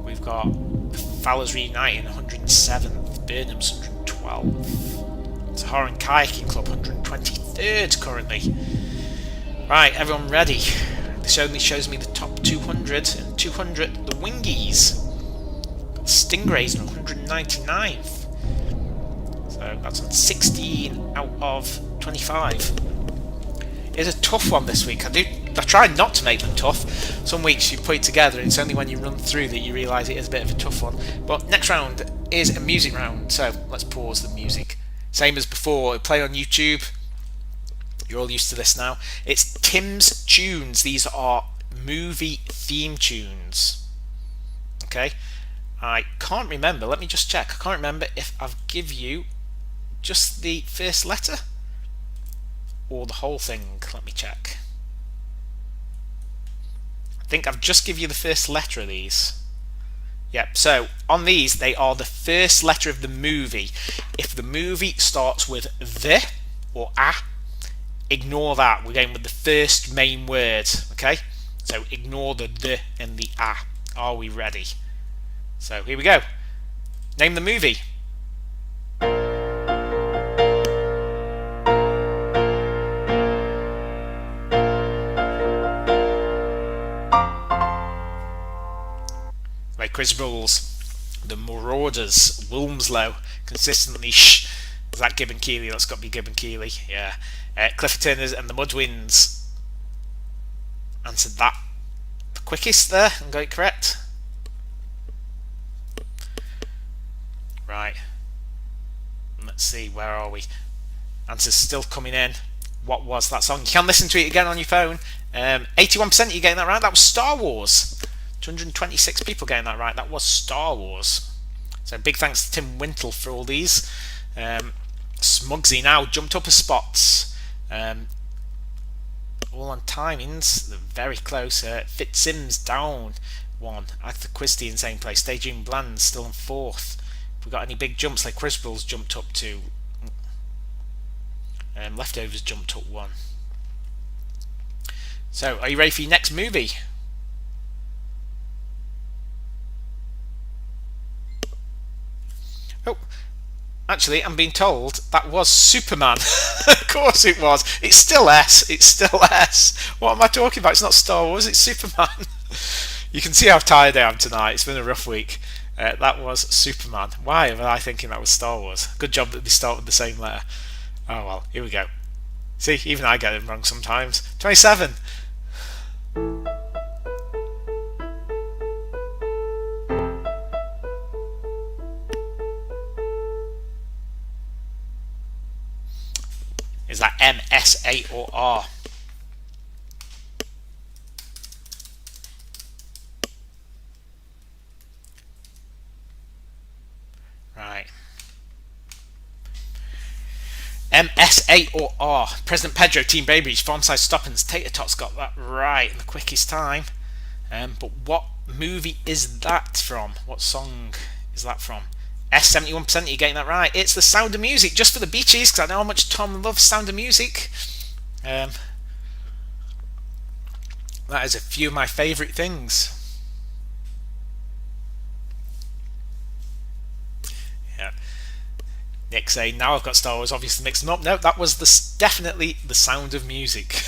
We've got the Fowlers Reuniting 107th, Burnham's 112th. Sahara and Kayaking Club 123rd currently. Right, everyone ready? This only shows me the top 200, and 200 the Wingies. Got Stingrays on 199th. So that's on 16 out of 25. It's a tough one this week. I try not to make them tough. Some weeks you put it together and it's only when you run through that you realise it is a bit of a tough one. But next round is a music round, so let's pause the music. Same as before, play on YouTube. You're all used to this now. It's Tim's Tunes. These are movie theme tunes. Okay? I can't remember. Let me just check. I can't remember if I've give you just the first letter or the whole thing. Let me check. I think I've just give you the first letter of these. Yep, so on these, they are the first letter of the movie. If the movie starts with the or a, ignore that. We're going with the first main word, okay? So ignore the and the a. Are we ready? So here we go. Name the movie. Like Quiz Rules, The Marauders, Wilmslow, consistently Is that Gibb and Keeley? That's got to be Gibb and Keeley. Yeah. Clifford Turners and the Mudwinds answered that the quickest there and got it correct. Right. Let's see, where are we? Answers still coming in. What was that song? You can listen to it again on your phone. 81% you getting that right. That was Star Wars. 226 people getting that right. That was Star Wars. So big thanks to Tim Wintle for all these. Smugsy now jumped up a spot. All on timings. They're very close. Fitzsims down one. Agatha Christie in same place. Daydream Bland still in fourth. If we got any big jumps, like Criswell's jumped up two. Leftovers jumped up one. So, are you ready for your next movie? Oh, actually, I'm being told that was Superman. Of course it was. It's still S. It's still S. What am I talking about? It's not Star Wars. It's Superman. You can see how tired I am tonight. It's been a rough week. That was Superman. Why am I thinking that was Star Wars? Good job that they start with the same letter. Oh well, here we go. See, even I get it wrong sometimes. 27. Is that M, S, A or R? Right. M, S, A or R? President Pedro, Team Baybridge, Farm Side Stoppins, Tater Tots got that right in the quickest time. But what movie is that from? What song is that from? S, 71% you're getting that right. It's The Sound of Music, just for the beaches, because I know how much Tom loves Sound of Music. That is a few of my favourite things. Yeah. Nick saying, now I've got Star Wars, obviously mixed them up. No, that was definitely The Sound of Music.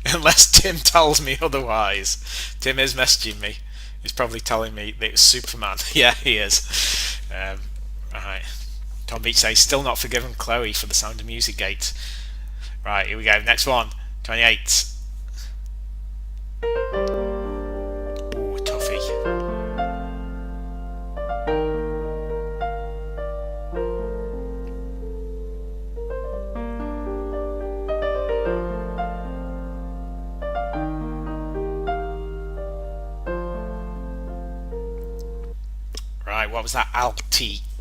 Unless Tim tells me otherwise. Tim is messaging me. He's probably telling me that it was Superman. Yeah, he is. Right. Tom Beach says, still not forgiven Chloe for The Sound of Music gate. Right, here we go. Next one. 28. Ooh, toughie. Right, what was that? Alt,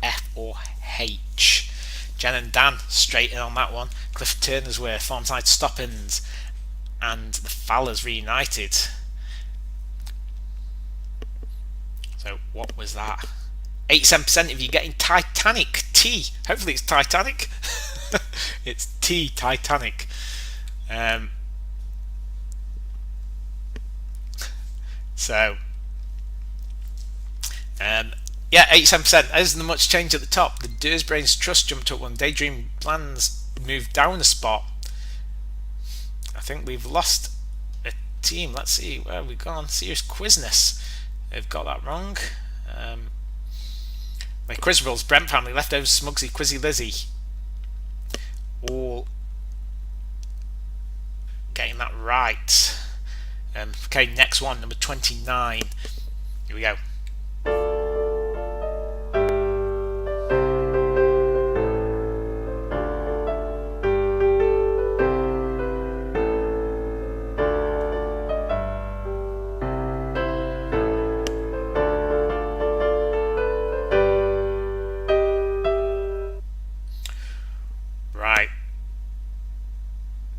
F or H? Jen and Dan straight in on that one. Clifford Turner's Worth, Farmside Stoppins, and the Fallers reunited. So what was that? 87% of you getting Titanic. T. Hopefully it's Titanic. It's T, Titanic. Yeah, 87%. There isn't much change at the top. The Dursbrains Trust jumped up one. Daydream Plans moved down a spot. I think we've lost a team. Let's see where have we gone. Serious Quizness. They've got that wrong. My Criswell's Brent family, Leftovers, Smugsy, Quizzy Lizzie. All getting that right. Okay, next one, number 29. Here we go.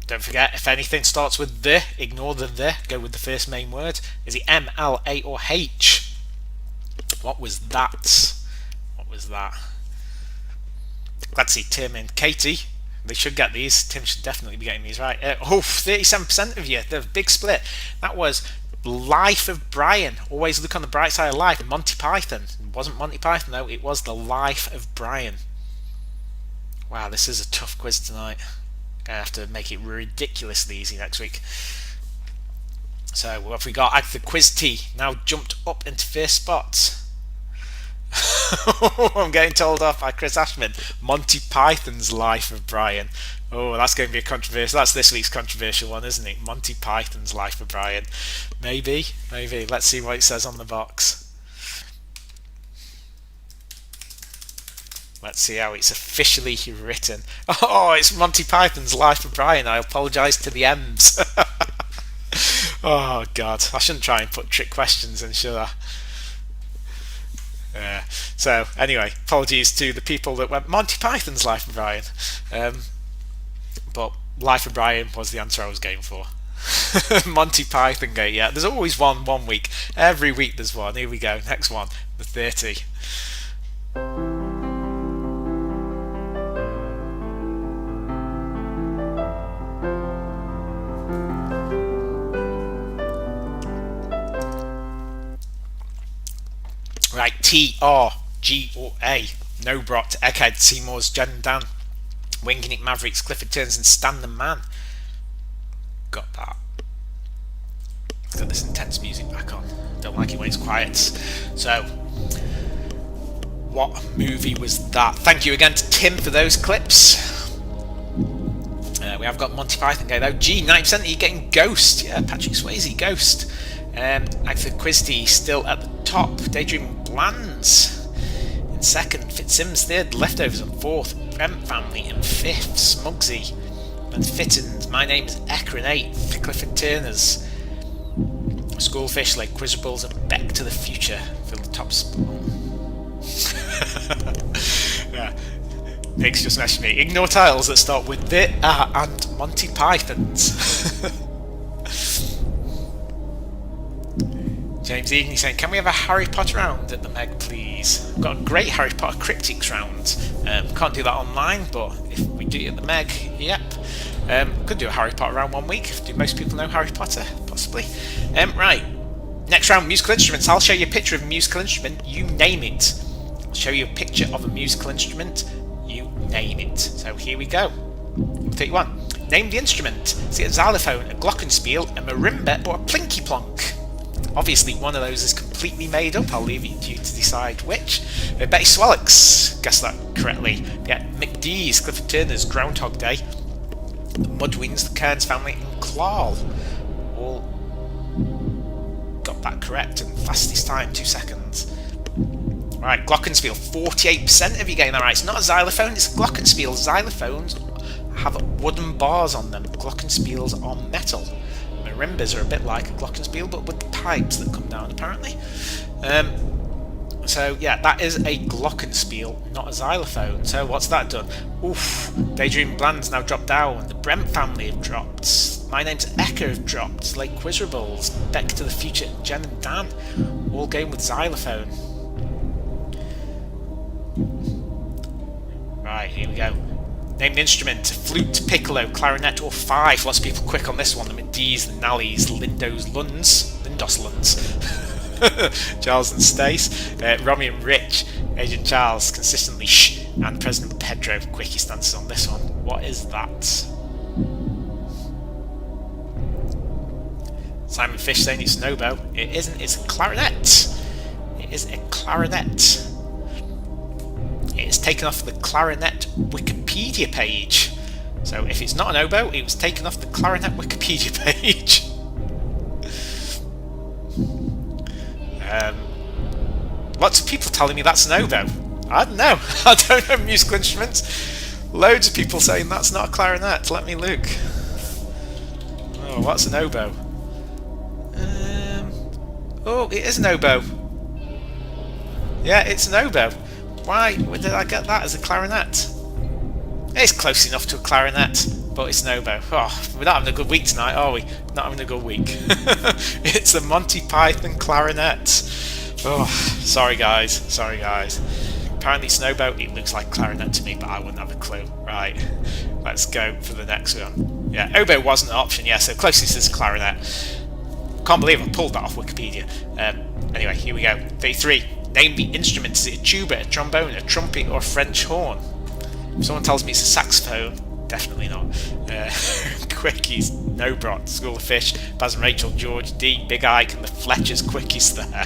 Don't forget, if anything starts with the, ignore the, go with the first main word. Is it M, L, A or H? What was that? What was that? Glad to see Tim and Katie. They should get these. Tim should definitely be getting these right. 37% of you. The big split. That was Life of Brian. Always look on the bright side of life. Monty Python. It wasn't Monty Python though. It was The Life of Brian. Wow, this is a tough quiz tonight. Gonna have to make it ridiculously easy next week. So what have we got? The Quiz T now jumped up into first spot. I'm getting told off by Chris Ashman. Monty Python's Life of Brian. Oh, that's going to be a controversial. That's this week's controversial one, isn't it? Monty Python's Life of Brian. Maybe. Let's see what it says on the box. Let's see how it's officially written. Oh, it's Monty Python's Life of Brian. I apologise to the M's. Oh, God. I shouldn't try and put trick questions in, should I? So, anyway, apologies to the people that went Monty Python's Life of Brian. But Life of Brian was the answer I was going for. Monty Python Gate, yeah. There's always one week. Every week there's one. Here we go. Next one. The 30. Right, T-R-G-O-A. No Brot, Eckhead, Seymour's, Jen and Dan. Winging It Mavericks, Clifford Turns and Stan the Man. Got that. Let's get this intense music back on. Don't like it when it's quiet. So, what movie was that? Thank you again to Tim for those clips. We have got Monty Python going though. G, 90% are you getting Ghost? Yeah, Patrick Swayze, Ghost. Agatha Christie still at the top. Daydream Blands in second. Fitzsimmons third. Leftovers in fourth. Brent Family in fifth. Smugsy and Fittens. My Name's Ecke in eighth. Clifford Turner's. Schoolfish, Lake Quizzables and Back to the Future for the top spot. Yeah. Nick's just messaged me. Ignore titles that start with the and Monty Pythons. James Egan saying, can we have a Harry Potter round at the Meg, please? We've got a great Harry Potter Cryptics round. Can't do that online, but if we do it at the Meg, yep. Could do a Harry Potter round one week. Do most people know Harry Potter? Possibly. Right. Next round, musical instruments. I'll show you a picture of a musical instrument. You name it. I'll show you a picture of a musical instrument. You name it. So here we go. 31. Name the instrument. Is it a xylophone, a glockenspiel, a marimba, or a plinky plonk? Obviously, one of those is completely made up. I'll leave it to you to decide which. Betty Swallock's guessed that correctly. Yeah, McDee's, Clifford Turner's, Groundhog Day. The Mudwings, the Cairns Family, and Claw. All got that correct in fastest time, 2 seconds. Right, glockenspiel, 48% of you getting that right. It's not a xylophone, it's a glockenspiel. Xylophones have wooden bars on them. Glockenspiels are metal. Marimbas are a bit like a glockenspiel, but with the pipes that come down, apparently. So, yeah, that is a glockenspiel, not a xylophone. So, what's that done? Oof, Daydream Bland's now dropped down. The Brent Family have dropped. My Name's Ecke have dropped. Lake Quizzables, Back to the Future, Jen and Dan, all going with xylophone. Right, here we go. Name the instrument. Flute, piccolo, clarinet, or fife. Lots of people quick on this one. The McDees, the Nallies, Lindos Lunds. Charles and Stace. Romy and Rich. Agent Charles, consistently shh. And President Pedro, quickest answers on this one. What is that? Simon Fish saying it's an oboe. It isn't, it's a clarinet. It is a clarinet. It's taken off the clarinet Wikipedia page. So if it's not an oboe, it was taken off the clarinet Wikipedia page. Lots of people telling me that's an oboe. I don't know. I don't know musical instruments. Loads of people saying that's not a clarinet. Let me look. Oh, what's an oboe? Oh, it is an oboe. Yeah, it's an oboe. Why did I get that as a clarinet? It's close enough to a clarinet, but it's an oboe. Oh, we're not having a good week tonight, are we? Not having a good week. It's a Monty Python clarinet. Oh, sorry guys. Apparently it's an oboe. It looks like clarinet to me, but I wouldn't have a clue. Right, let's go for the next one. Yeah, oboe wasn't an option. Yeah, so closest is clarinet. Can't believe I pulled that off Wikipedia. Anyway, here we go. 33. Name the instrument. Is it a tuba, a trombone, a trumpet, or a French horn? If someone tells me it's a saxophone, definitely not. Quickies, No Brot, School of Fish, Baz and Rachel, George D, Big Ike, and the Fletchers. Quickies there.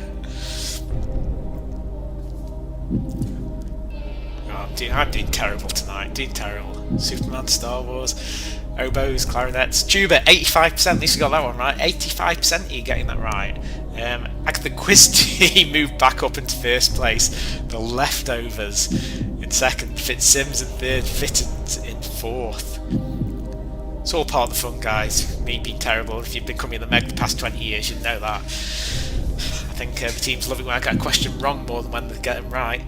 Oh, I'm doing terrible tonight. Doing terrible. Superman, Star Wars, oboes, clarinets, tuba. 85%. At least you got that one right. 85% of you getting that right. Ecke the quiz team moved back up into first place. The leftovers in second. Fitzsims in third. Fittins in fourth. It's all part of the fun, guys. Me being terrible. If you've been coming to the Meg the past 20 years, you'd know that. I think the teams love it when I get a question wrong more than when they get them right.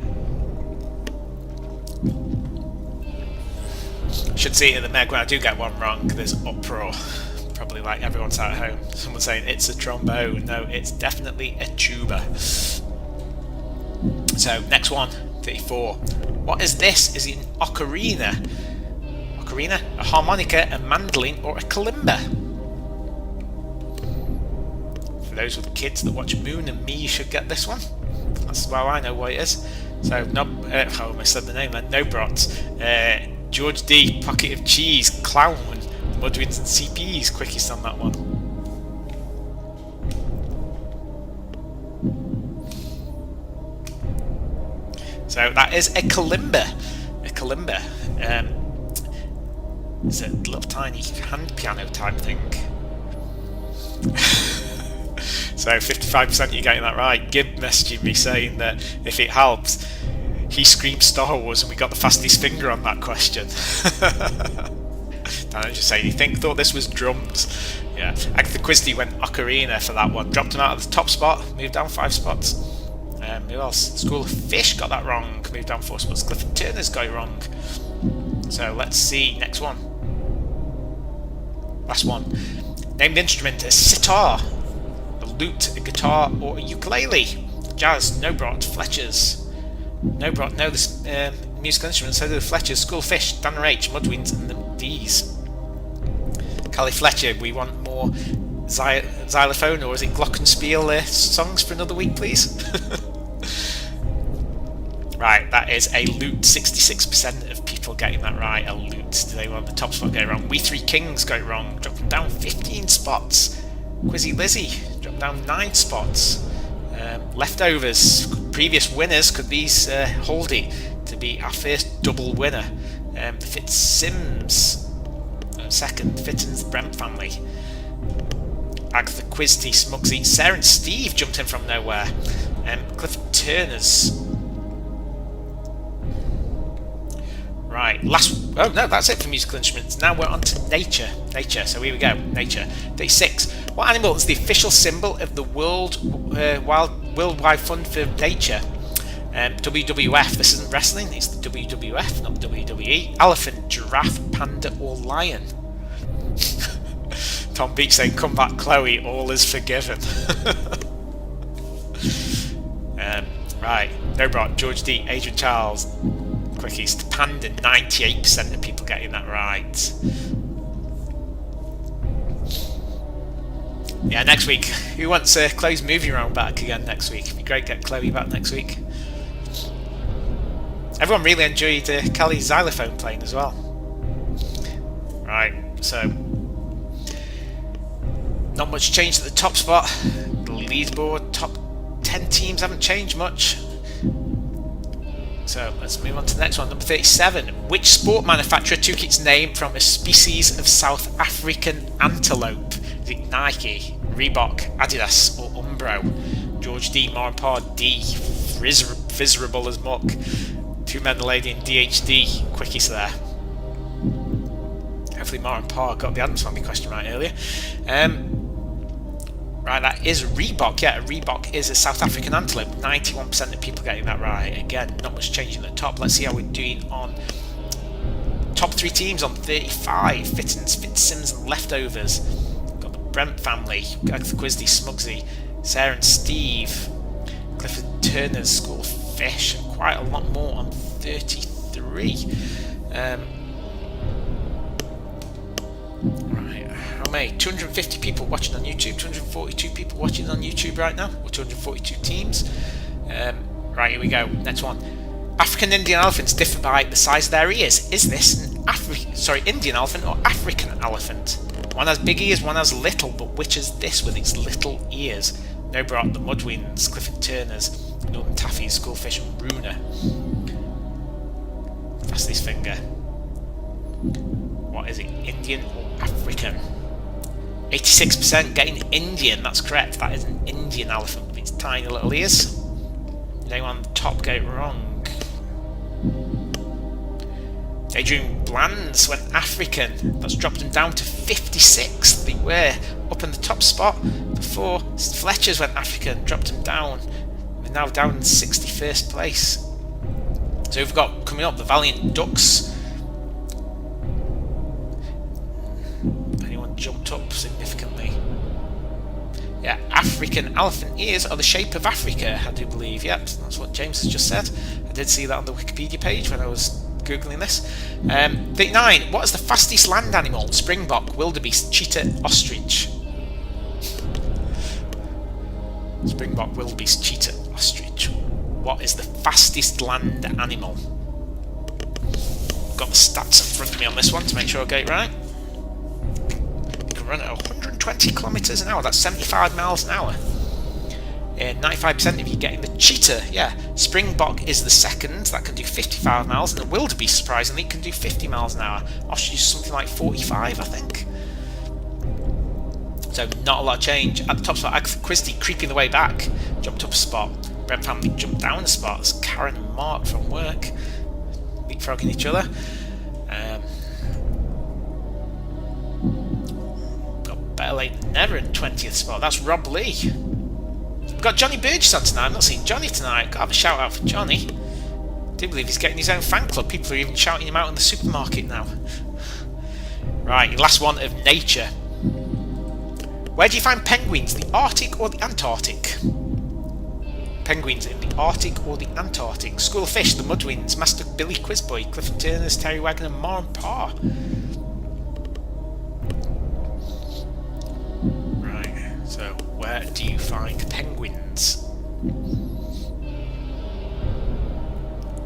Should see it in the Meg when I do get one wrong. There's uproar. Probably like everyone's at home. Someone saying it's a trombone. No, it's definitely a tuba. So next one, 34. What is this? Is it an ocarina? Ocarina? A harmonica, a mandolin, or a kalimba? For those with kids that watch Moon and Me, you should get this one. That's well I know what it is. So no, I almost said the name then. No Brot. George D, Pocket of Cheese, Clown, Mudwins and CPs, quickest on that one. So that is a kalimba. A kalimba. It's a little tiny hand piano type thing. So 55% you're getting that right. Gib messaging me saying that if it helps, he screamed Star Wars and we got the fastest finger on that question. Dan just saying he thought this was drums. Yeah, Ecke the Quizdie went ocarina for that one. Dropped him out of the top spot, moved down 5 spots. Who else? School of Fish got that wrong, moved down 4 spots. Clifford Turner's got it wrong. So let's see, next one. Last one. Named instrument: a sitar, a lute, a guitar, or a ukulele. Jazz, no Brot, Fletchers. No Brot, no, this musical instrument, so do the Fletchers, School of Fish, Danner H, Mudwins, and the D's. Callie Fletcher, we want more xylophone, or is it glockenspiel songs for another week, please? Right, that is a lute. 66% of people getting that right. A lute. Do they want the top spot get it wrong? We Three Kings got it wrong. Dropped down 15 spots. Quizzy Lizzie dropped down 9 spots. Leftovers. Previous winners, could these hold it to be our first double winner? Fitzsims second. Fittins, the Brent family. Ecke the Quizdie, Smugsy, Sarah and Steve jumped in from nowhere. Clifford Turner's. Right, oh no, that's it for musical instruments. Now we're on to nature. Nature, so here we go, nature. Day 6. What animal is the official symbol of the Worldwide Fund for Nature? WWF, this isn't wrestling, it's the WWF, not WWE. Elephant, giraffe, panda, or lion? Tom Beach saying, come back Chloe, all is forgiven. Right, no Brot, George D, Adrian Charles, quickest, panda, 98% of people getting that right. Yeah, next week. Who wants Chloe's movie round back again next week? It'd be great to get Chloe back next week. Everyone really enjoyed Kelly's xylophone playing as well. Right, so not much change at the top spot. The leaderboard, top 10 teams haven't changed much. So let's move on to the next one, number 37. Which sport manufacturer took its name from a species of South African antelope? Is it Nike, Reebok, Adidas, or Umbro? George D, Marpar D, Miserable as muck. Two Men, a Lady, and DHD, quickies there. Hopefully Mar and Pa got the Adams Family question right earlier. Right, that is Reebok. Yeah, Reebok is a South African antelope. 91% of people getting that right. Again, not much changing at the top. Let's see how we're doing on top 3 teams on 35. Fittins, Fitzsims, and Leftovers. Got the Brent family, Ecke the Quizdie, Smugsy, Sarah and Steve, Clifford Turner's School of Fish, and quite a lot more on 33. Right, how many? 250 people watching on YouTube, 242 people watching on YouTube right now, or 242 teams. Right, here we go. Next one. African Indian elephants differ by the size of their ears. Is this an Indian elephant or African elephant? One has big ears, one has little, but which is this with its little ears? No Brot, the Mudwins, Clifford Turner's, Northern Taffy, Schoolfish, and Runa. Fastest finger. What is it? Indian or African? 86% getting Indian. That's correct. That is an Indian elephant with its tiny little ears. Anyone on the top get it wrong? Daydream Blands went African. That's dropped them down to 56th. They were up in the top spot before. Fletchers went African, dropped them down. They're now down in 61st place. So we've got coming up the Valiant Ducks. Anyone jumped up significantly? Yeah, African elephant ears are the shape of Africa, I do believe. Yep, that's what James has just said. I did see that on the Wikipedia page when I was Googling this. 39. What is the fastest land animal? Springbok, wildebeest, cheetah, ostrich. Springbok, wildebeest, cheetah, ostrich. What is the fastest land animal? Got the stats in front of me on this one to make sure I get it right. You can run at 120 kilometers an hour. That's 75 miles an hour. 95% of you getting the cheetah. Yeah, Springbok is the second. That can do 55 miles, and the wildebeest, surprisingly, can do 50 miles an hour. Ostrich is something like 45, I think. So not a lot of change. At the top spot, Agatha Christie creeping the way back. Jumped up a spot. Brent family jumped down a spot. It's Karen and Mark from work. Leapfrogging each other. Got better late than never in 20th spot. That's Rob Lee. We've got Johnny Burgess on tonight. I've not seen Johnny tonight. Got to have a shout out for Johnny. I do believe he's getting his own fan club. People are even shouting him out in the supermarket now. Right, last one of nature. Where do you find penguins? The Arctic or the Antarctic? Penguins in the Arctic or the Antarctic? School of Fish, the Mudwinds, Master Billy Quizboy, Clifford Turners, Terry Wagner, and Mar and Pa. Right, so where do you find penguins?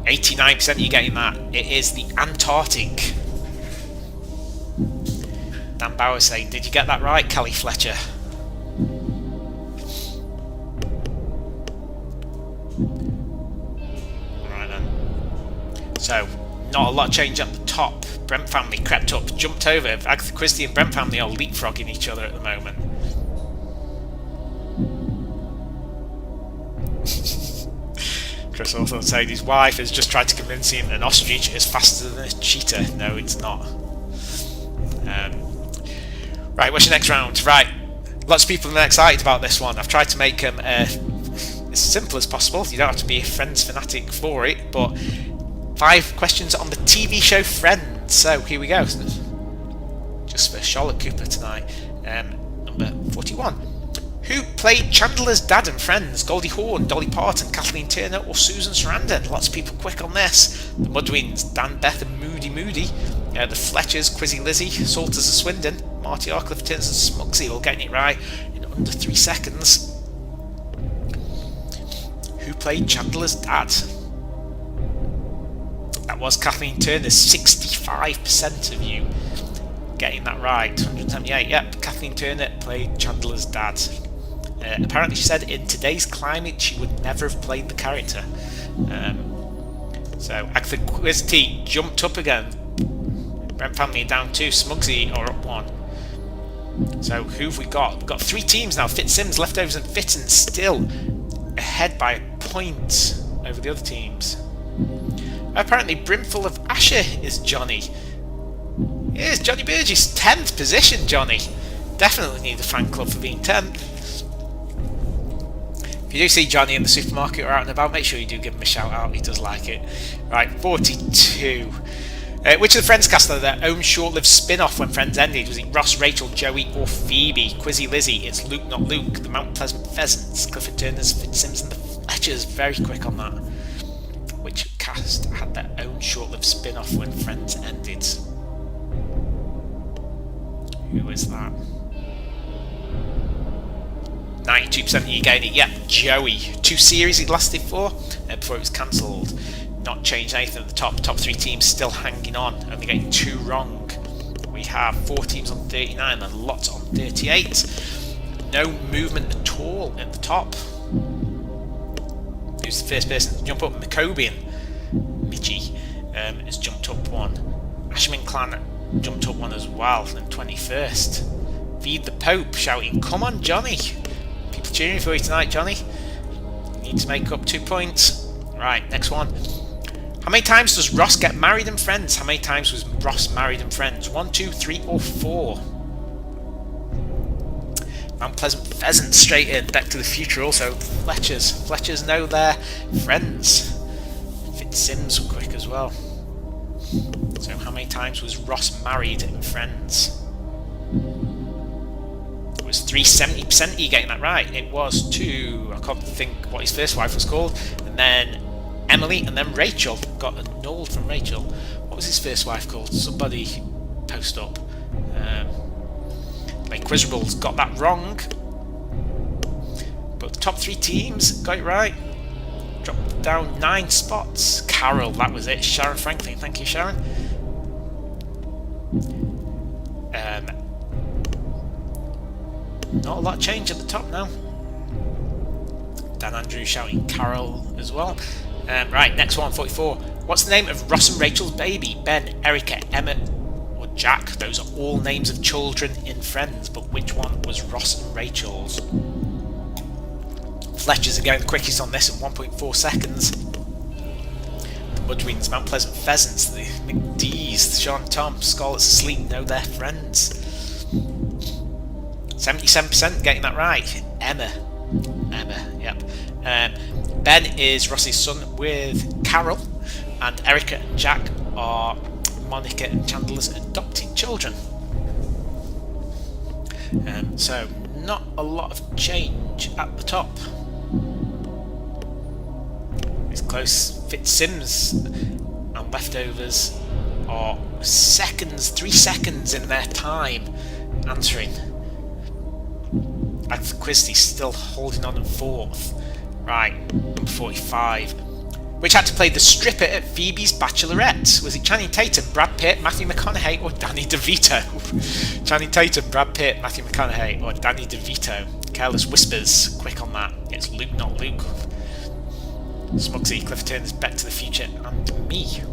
89% of you getting that. It is the Antarctic. Dan Bauer saying, did you get that right, Kelly Fletcher? Right then. So, not a lot of change at the top. Brent family crept up, jumped over. Agatha Christie and Brent family are leapfrogging each other at the moment. Chris also saying his wife has just tried to convince him an ostrich is faster than a cheetah. No, it's not. Right, what's your next round? Right, lots of people are excited about this one. I've tried to make them as simple as possible. You don't have to be a Friends fanatic for it, but 5 questions on the TV show Friends. So here we go. Just for Charlotte Cooper tonight. Number 41. Who played Chandler's dad in Friends? Goldie Hawn, Dolly Parton, Kathleen Turner, or Susan Sarandon? Lots of people quick on this. The Mudwinds, Dan, Beth, and Moody. The Fletchers, Quizzy Lizzie, Salters and Swindon, Marty Arcliffe, Turns and Smugsy, all getting it right in under 3 seconds. Who played Chandler's dad? That was Kathleen Turner. 65% of you getting that right. 178. Yep, Kathleen Turner played Chandler's dad. Apparently, she said in today's climate she would never have played the character. So Agatha Christie jumped up again. Brent family down 2. Smugsy are up 1. So who have we got? We've got 3 teams now. Fitzsims, Leftovers, and Fitton still ahead by a point over the other teams. Apparently, Brimful of Asher is Johnny. Here's Johnny Burgess, 10th position, Johnny. Definitely need a fan club for being 10th. If you do see Johnny in the supermarket or out and about, make sure you do give him a shout out. He does like it. Right, 42. Which of the Friends cast had their own short-lived spin-off when Friends ended? Was it Ross, Rachel, Joey, or Phoebe? Quizzy Lizzie, it's Luke, not Luke. The Mount Pleasant Pheasants, Clifford Turners, Fitzsims, and the Fletchers. Very quick on that. Which cast had their own short-lived spin-off when Friends ended? Who is that? 92% of you getting it. Yep, Joey. 2 series it lasted for before it was cancelled. Not changed anything at the top. Top 3 teams still hanging on, only getting 2 wrong. We have 4 teams on 39 and lots on 38. No movement at all at the top. who's the first person to jump up. Michobian, Michi, has jumped up one. Ashman Clan jumped up one as well, and 21st. Feed the Pope shouting, "Come on, Johnny!" People cheering for you tonight, Johnny. You need to make up 2 points. Right, next one. How many times does Ross get married and friends? How many times was Ross married and friends? 1, 2, 3, or 4? Mount Pleasant Pheasants straight in. Back to the Future also. Fletchers know their friends. Fitzsims were quick as well. So how many times was Ross married and friends? It was 370%. Are you getting that right? It was 2. I can't think what his first wife was called. And then Emily, and then Rachel. Got annulled from Rachel. What was his first wife called? Somebody post up. Quizrables got that wrong, but the top 3 teams got it right. Dropped down 9 spots. Carol, that was it. Sharon Franklin, thank you, Sharon. Not a lot of change at the top now. Dan Andrew shouting Carol as well. Right, next one, 44. What's the name of Ross and Rachel's baby? Ben, Erica, Emma, or Jack? Those are all names of children in Friends, but which one was Ross and Rachel's? Fletchers are going the quickest on this at 1.4 seconds. The Mudwings, Mount Pleasant Pheasants, the McDees, Sean Tom, Scarlet's Asleep know their friends. 77% getting that right. Emma, yep. Ben is Ross's son with Carol, and Erica and Jack are Monica and Chandler's adopted children. So not a lot of change at the top. It's close. Fitzsims and Leftovers are 3 seconds in their time answering. Agatha Christie's still holding on in 4th. Right, number 45. Which actor played the stripper at Phoebe's Bachelorette? Was it Channing Tatum, Brad Pitt, Matthew McConaughey, or Danny DeVito? Channing Tatum, Brad Pitt, Matthew McConaughey, or Danny DeVito? Careless Whispers, quick on that. It's Luke, not Luke. Smugsy, Cliff Turner's Back to the Future, and me.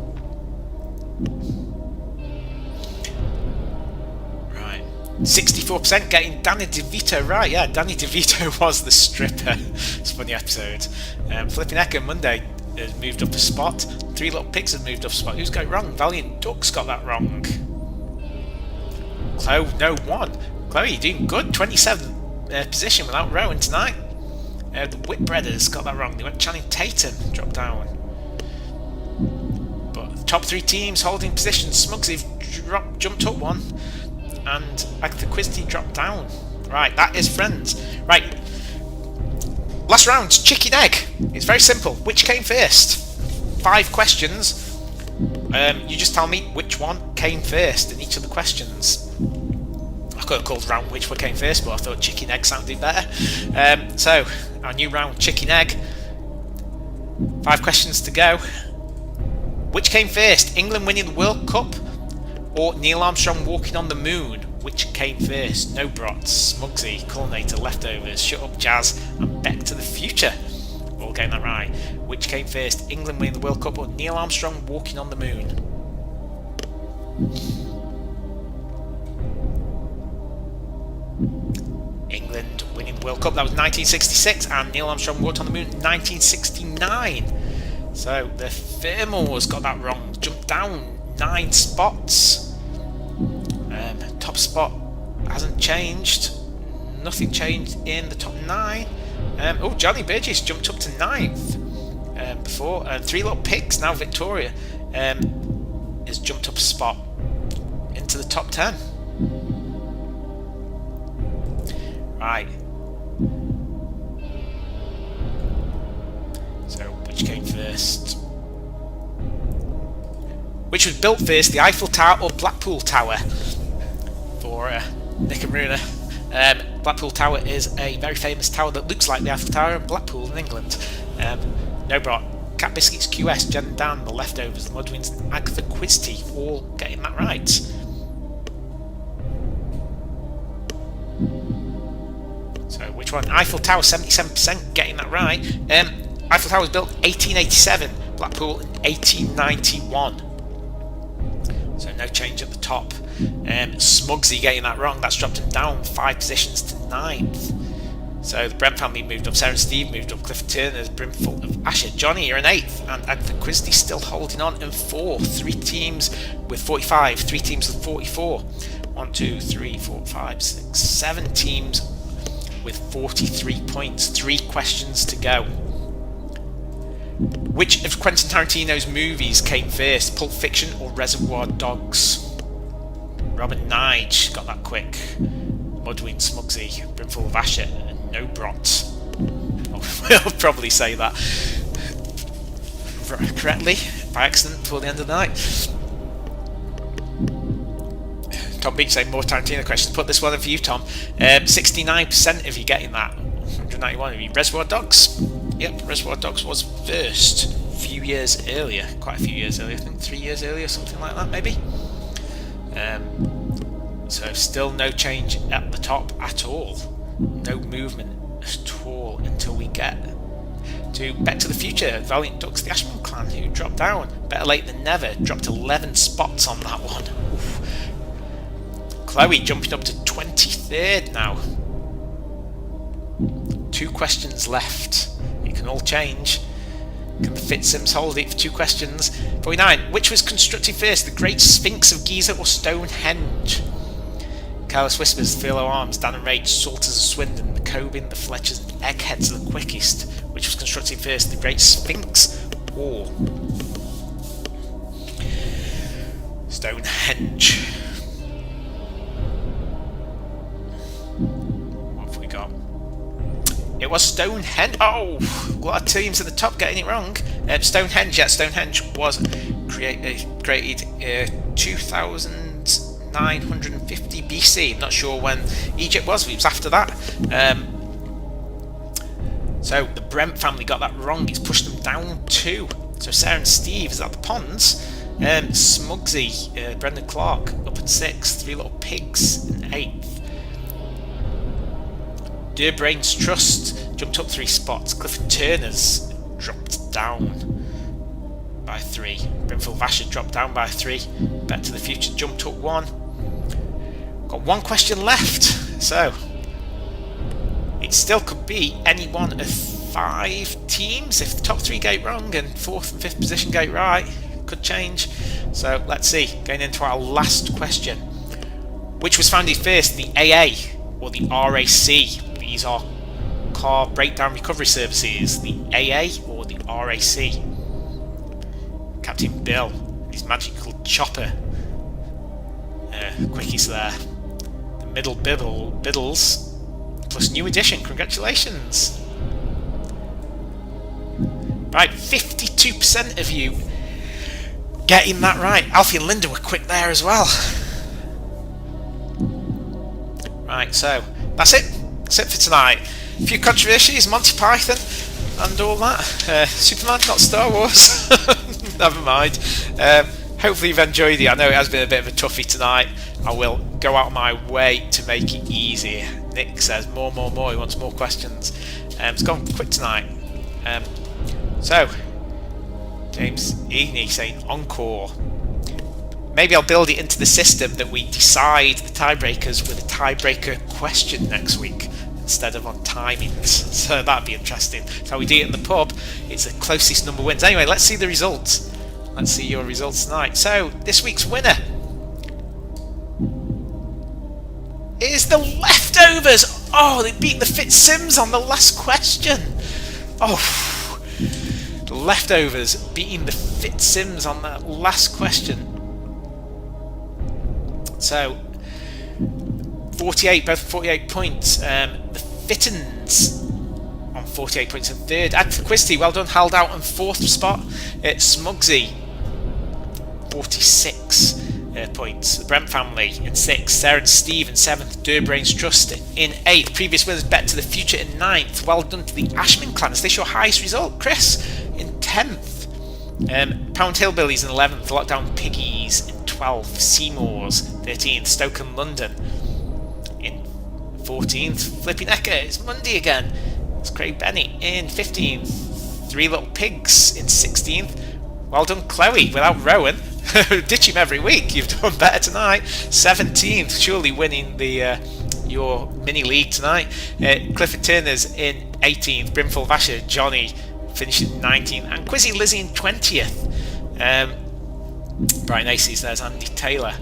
Right. 64% getting Danny DeVito right. Yeah, Danny DeVito was the stripper. It's a funny episode. Flipping Ecke Monday has moved up a spot. 3 Little Pigs has moved up a spot. Who's got it wrong? Valiant Ducks got that wrong. Chloe, no 1. Chloe, you're doing good. 27th position without Rowan tonight. The Whitbreaders got that wrong. They went Channing Tatum, dropped down. But the top 3 teams holding positions. Smugsy jumped up 1, and Agatha Christie dropped down. Right, that is Friends. Right, last round, chicken egg. It's very simple. Which came first? 5 questions. You just tell me which one came first in each of the questions. I could have called round which one came first, but I thought chicken egg sounded better. So, our new round, chicken egg. 5 questions to go. Which came first? England winning the World Cup or Neil Armstrong walking on the moon? Which came first? No Brots, Smugsy, Culminator, Leftovers, Shut Up Jazz, and Back to the Future. All getting that right. Which came first? England winning the World Cup or Neil Armstrong walking on the moon? England winning the World Cup, that was 1966, and Neil Armstrong walked on the moon in 1969. So the Fillmore's got that wrong, jumped down 9 spots. Top spot hasn't changed, nothing changed in the top 9. Oh, Johnny Burgess jumped up to 9th before. 3 Little Pigs, now Victoria, has jumped up a spot into the top 10. Right. So, which came first? Which was built first, the Eiffel Tower or Blackpool Tower? For Nick and Runa. Blackpool Tower is a very famous tower that looks like the Eiffel Tower in Blackpool in England. No Brot, Cat Biscuits, QS, Jen and Dan, The Leftovers, The Mudwins, and Agatha Christie, all getting that right. So which one? Eiffel Tower, 77% getting that right. Eiffel Tower was built 1887, Blackpool in 1891. So no change at the top. Smugsy getting that wrong, that's dropped him down 5 positions to 9th. So the Brent family moved up, Sarah and Steve moved up, Clifford Turner's brimful of Asher. Johnny, you're in 8th, and Anthony Quisty still holding on in 4th. 3 teams with 45, 3 teams with 44. 1, 2, 3, 4, 5, 6, 7 teams with 43 points. 3 questions to go. Which of Quentin Tarantino's movies came first, Pulp Fiction or Reservoir Dogs? Robert Nige got that quick. Mudween Smugsy, Brimful of Asher, and No Brot. We'll probably say that correctly by accident before the end of the night. Tom Beach saying more Tarantino questions. Put this one in for you, Tom. 69% of you getting that. 191 of you. Reservoir Dogs. Yep, Reservoir Dogs was first a few years earlier. Quite a few years earlier. I think 3 years earlier, something like that, maybe. So still no change at the top at all. No movement at all until we get to Back to the Future. Valiant Ducks, the Ashman clan, who dropped down. Better late than never. Dropped 11 spots on that one. Oof. Chloe jumping up to 23rd now. 2 questions left. It can all change. Can the Fitzsims hold it for 2 questions? 49. Which was constructed first, the Great Sphinx of Giza or Stonehenge? Careless Whispers, Philo Arms, Dan and Rage, Salters of Swindon, the Cobin, the Fletchers, and Eggheads are the quickest. Which was constructed first, the Great Sphinx or Stonehenge? What have we got? It was Stonehenge. Oh, a lot of teams at the top getting it wrong. Stonehenge, yeah, Stonehenge was created 2950 BC. I'm not sure when Egypt was, but it was after that. So the Brent family got that wrong. It's pushed them down 2. So Sarah and Steve is at the ponds. Smugsy, Brendan Clark up in 6th. 3 Little Pigs in 8th. Dearbrain's Trust jumped up 3 spots. Clifford Turner's dropped down by 3. Brimful Vasher dropped down by 3. Back to the Future jumped up 1. Got 1 question left, so it still could be any one of 5 teams if the top 3 get it wrong and 4th and 5th position get it right. Could change. So let's see. Going into our last question. Which was founded first, the AA or the RAC? These are car breakdown recovery services. The AA or the RAC? Captain Bill and his magical chopper. Quickies there. The middle biddles plus new edition. Congratulations. Right, 52% of you getting that right. Alfie and Linda were quick there as well. Right, so that's it. That's it for tonight. A few controversies, Monty Python and all that. Superman, not Star Wars. Never mind. Hopefully you've enjoyed it. I know it has been a bit of a toughie tonight. I will go out of my way to make it easier. Nick says more. He wants more questions. It's gone quick tonight. So, James Egney saying encore. Maybe I'll build it into the system that we decide the tiebreakers with a tiebreaker question next week instead of on timings. So that'd be interesting. That's how we do it in the pub. It's the closest number wins. Anyway, let's see the results. Let's see your results tonight. So, this week's winner is the Leftovers. Oh, they beat the Fitzsims on the last question. Oh, the Leftovers beating the Fitzsims on that last question. So, 48, both 48 points. The Fittins on 48 points in 3rd. Anthony Quisty, well done, held out in 4th spot. Smugsy, 46 points. The Brent family in 6th. Sarah and Steve in 7th. Durbrain's Trust in 8th. Previous winners Bet to the Future in 9th. Well done to the Ashman clan. Is this your highest result? Chris in 10th. Pound Hillbillies in 11th. Lockdown Piggies in 12th. Seymour's 13th. Stoke and London in 14th. Flipping Ecke, it's Monday again. It's Craig Bennett in 15th. Three Little Pigs in 16th. Well done, Chloe, without Rowan. Ditch him every week. You've done better tonight. 17th, surely winning the your mini league tonight. Clifford Turner's in 18th. Brimful Vasher, Johnny finishing 19th, and Quizzy Lizzie in 20th. Brian Aces, there's Andy Taylor.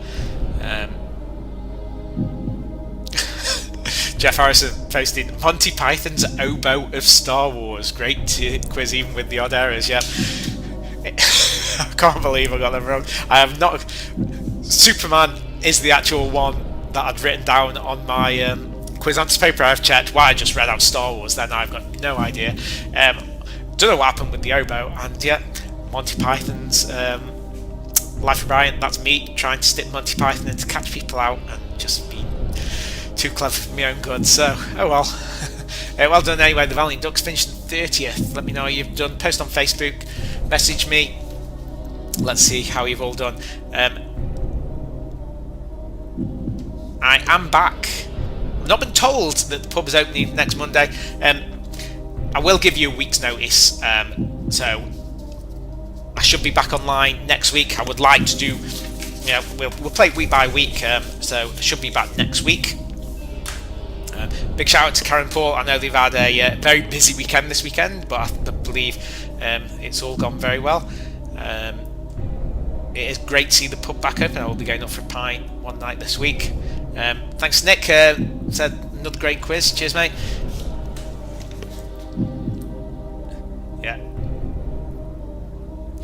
Jeff Harrison posted Monty Python's Oboe of Star Wars. Great quiz, even with the odd errors. Yeah, I can't believe I got them wrong. I have not. Superman is the actual one that I'd written down on my quiz answer paper. I've checked. Why I just read out Star Wars, then I've got no idea. Don't know what happened with the oboe, and yeah, Monty Python's Life of Brian. That's me trying to stick Monty Python in to catch people out and just be too clever for my own good. So, oh well. Well done anyway. The Valiant Ducks finished in 30th. Let me know how you've done. Post on Facebook, message me. Let's see how you've all done. I am back. I've not been told that the pub is opening next Monday. I will give you a week's notice, so I should be back online next week. I would like to do, we'll play week by week, so I should be back next week. Big shout out to Karen Paul. I know they've had a very busy weekend this weekend, but I believe it's all gone very well. It is great to see the pub back open. I will be going up for a pint one night this week. Thanks, Nick. Said another great quiz. Cheers, mate. Yeah.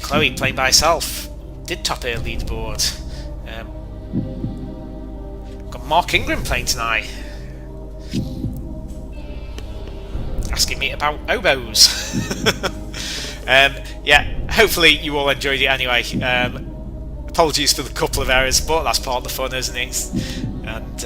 Chloe playing by herself did top her leaderboard. Got Mark Ingram playing tonight. Asking me about oboes. Yeah, hopefully you all enjoyed it anyway. Apologies for the couple of errors, but that's part of the fun, isn't it? And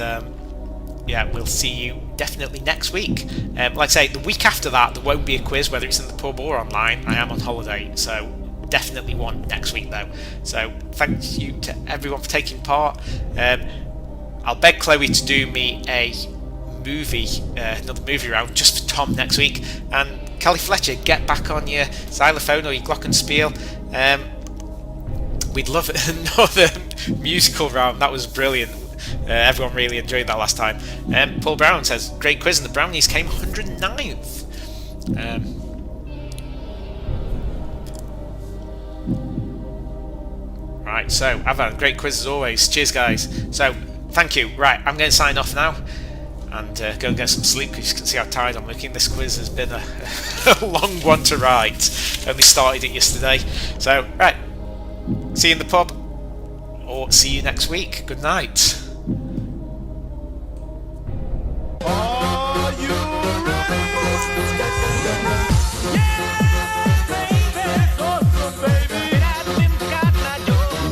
yeah, we'll see you definitely next week. Like I say, the week after that there won't be a quiz, whether it's in the pub or online. I am on holiday, so definitely one next week though. So thank you to everyone for taking part. I'll beg Chloe to do me a movie, another movie round just for Tom next week. And Kelly Fletcher, get back on your xylophone or your glockenspiel. We'd love another musical round. That was brilliant. Everyone really enjoyed that last time. Paul Brown says, great quiz, and the Brownies came 109th. Right, so I've had a great quiz as always. Cheers, guys. So, thank you. Right, I'm going to sign off now and go and get some sleep, because you can see how tired I'm looking. This quiz has been a long one to write. Only started it yesterday. So, right, see you in the pub, or see you next week. Good night. Are you ready?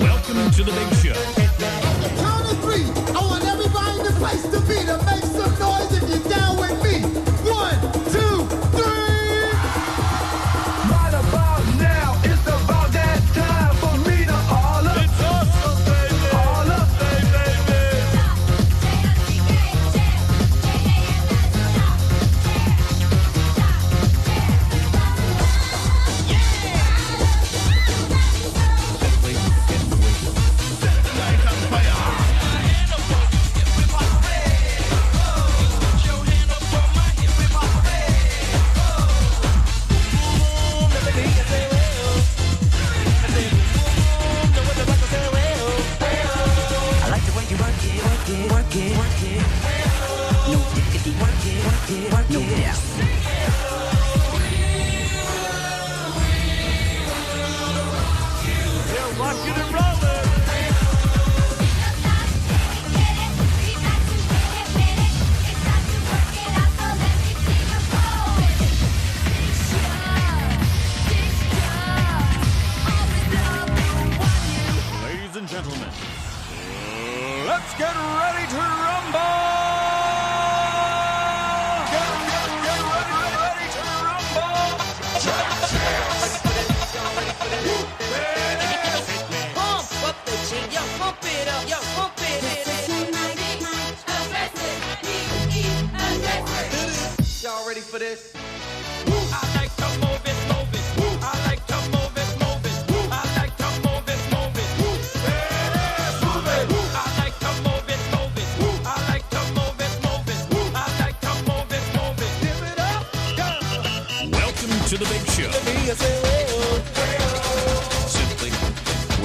Welcome to the big show. Count of three. I want everybody in the place to be to make some noise if you're down with me. 1, 2, 3. Right about now, it's about that time for me to holler. It's awesome, baby. Holler, baby.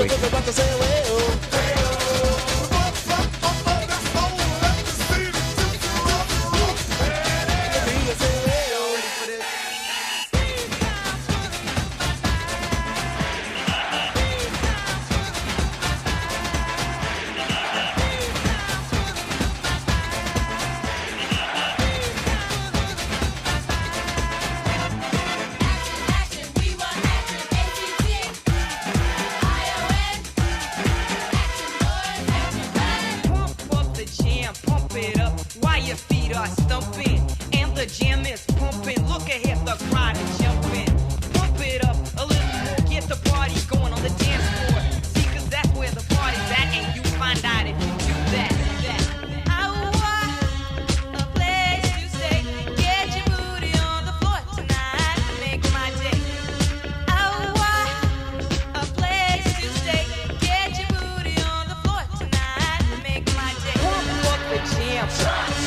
Pump up the jam, pump it up while your feet are stumping. And the jam is pumping. Look ahead, the crowd is jumping. Pump it up a little more, get the party going on the dance floor. See, 'cause that's where the party's at, and you find out if you do that. I want a place to stay. Get your booty on the floor tonight, make my day. I want a place to stay. Get your booty on the floor tonight, make my day. Pump up the jam,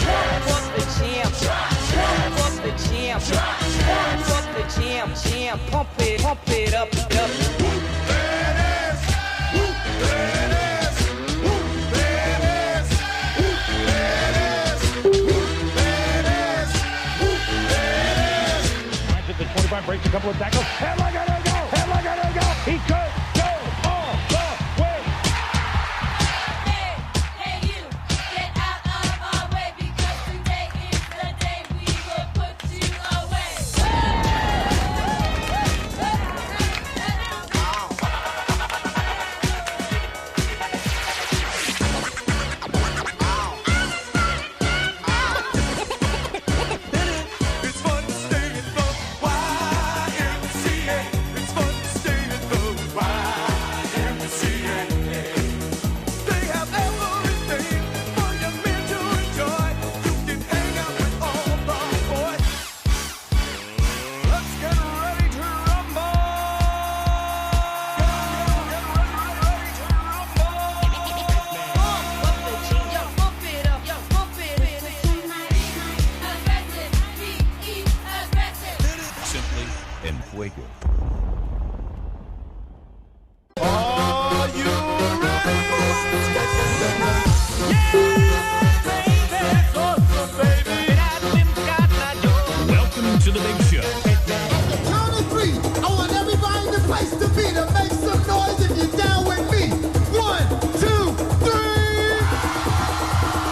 pump up the jam, pump up the jam, pump up the jam, jam, pump it up, up. At the 25, breaks a couple of tackles. Headlock on go! Headlock on go! He could go all the way. Hey, you, get out of our way because today is the day we will put you away. It's fun to stay in the YMCA. It's fun to stay in the YMCA. They have everything for young men to enjoy. You can hang out with all the boys. Let's get ready to rumble. Pump up the jam, yo, pump it up, yo, pump it up. Aggressive, be aggressive. Simply en fuego. Are you ready? Welcome to the big show. Count of three. I want everybody in the place to be to make some noise if you're down with me. 1, 2, 3.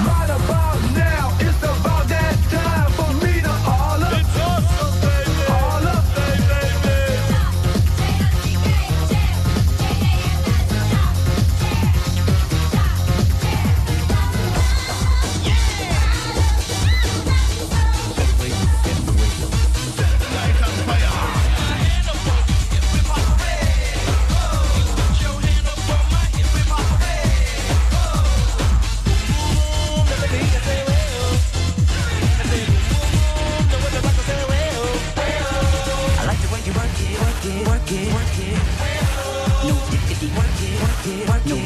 Right about now, it's about that time for me to all up. It's awesome, baby. All up, baby. Simply en fuego. I like the way you work it, work it, work it, work it. No diggity, work it, work it, work it. No,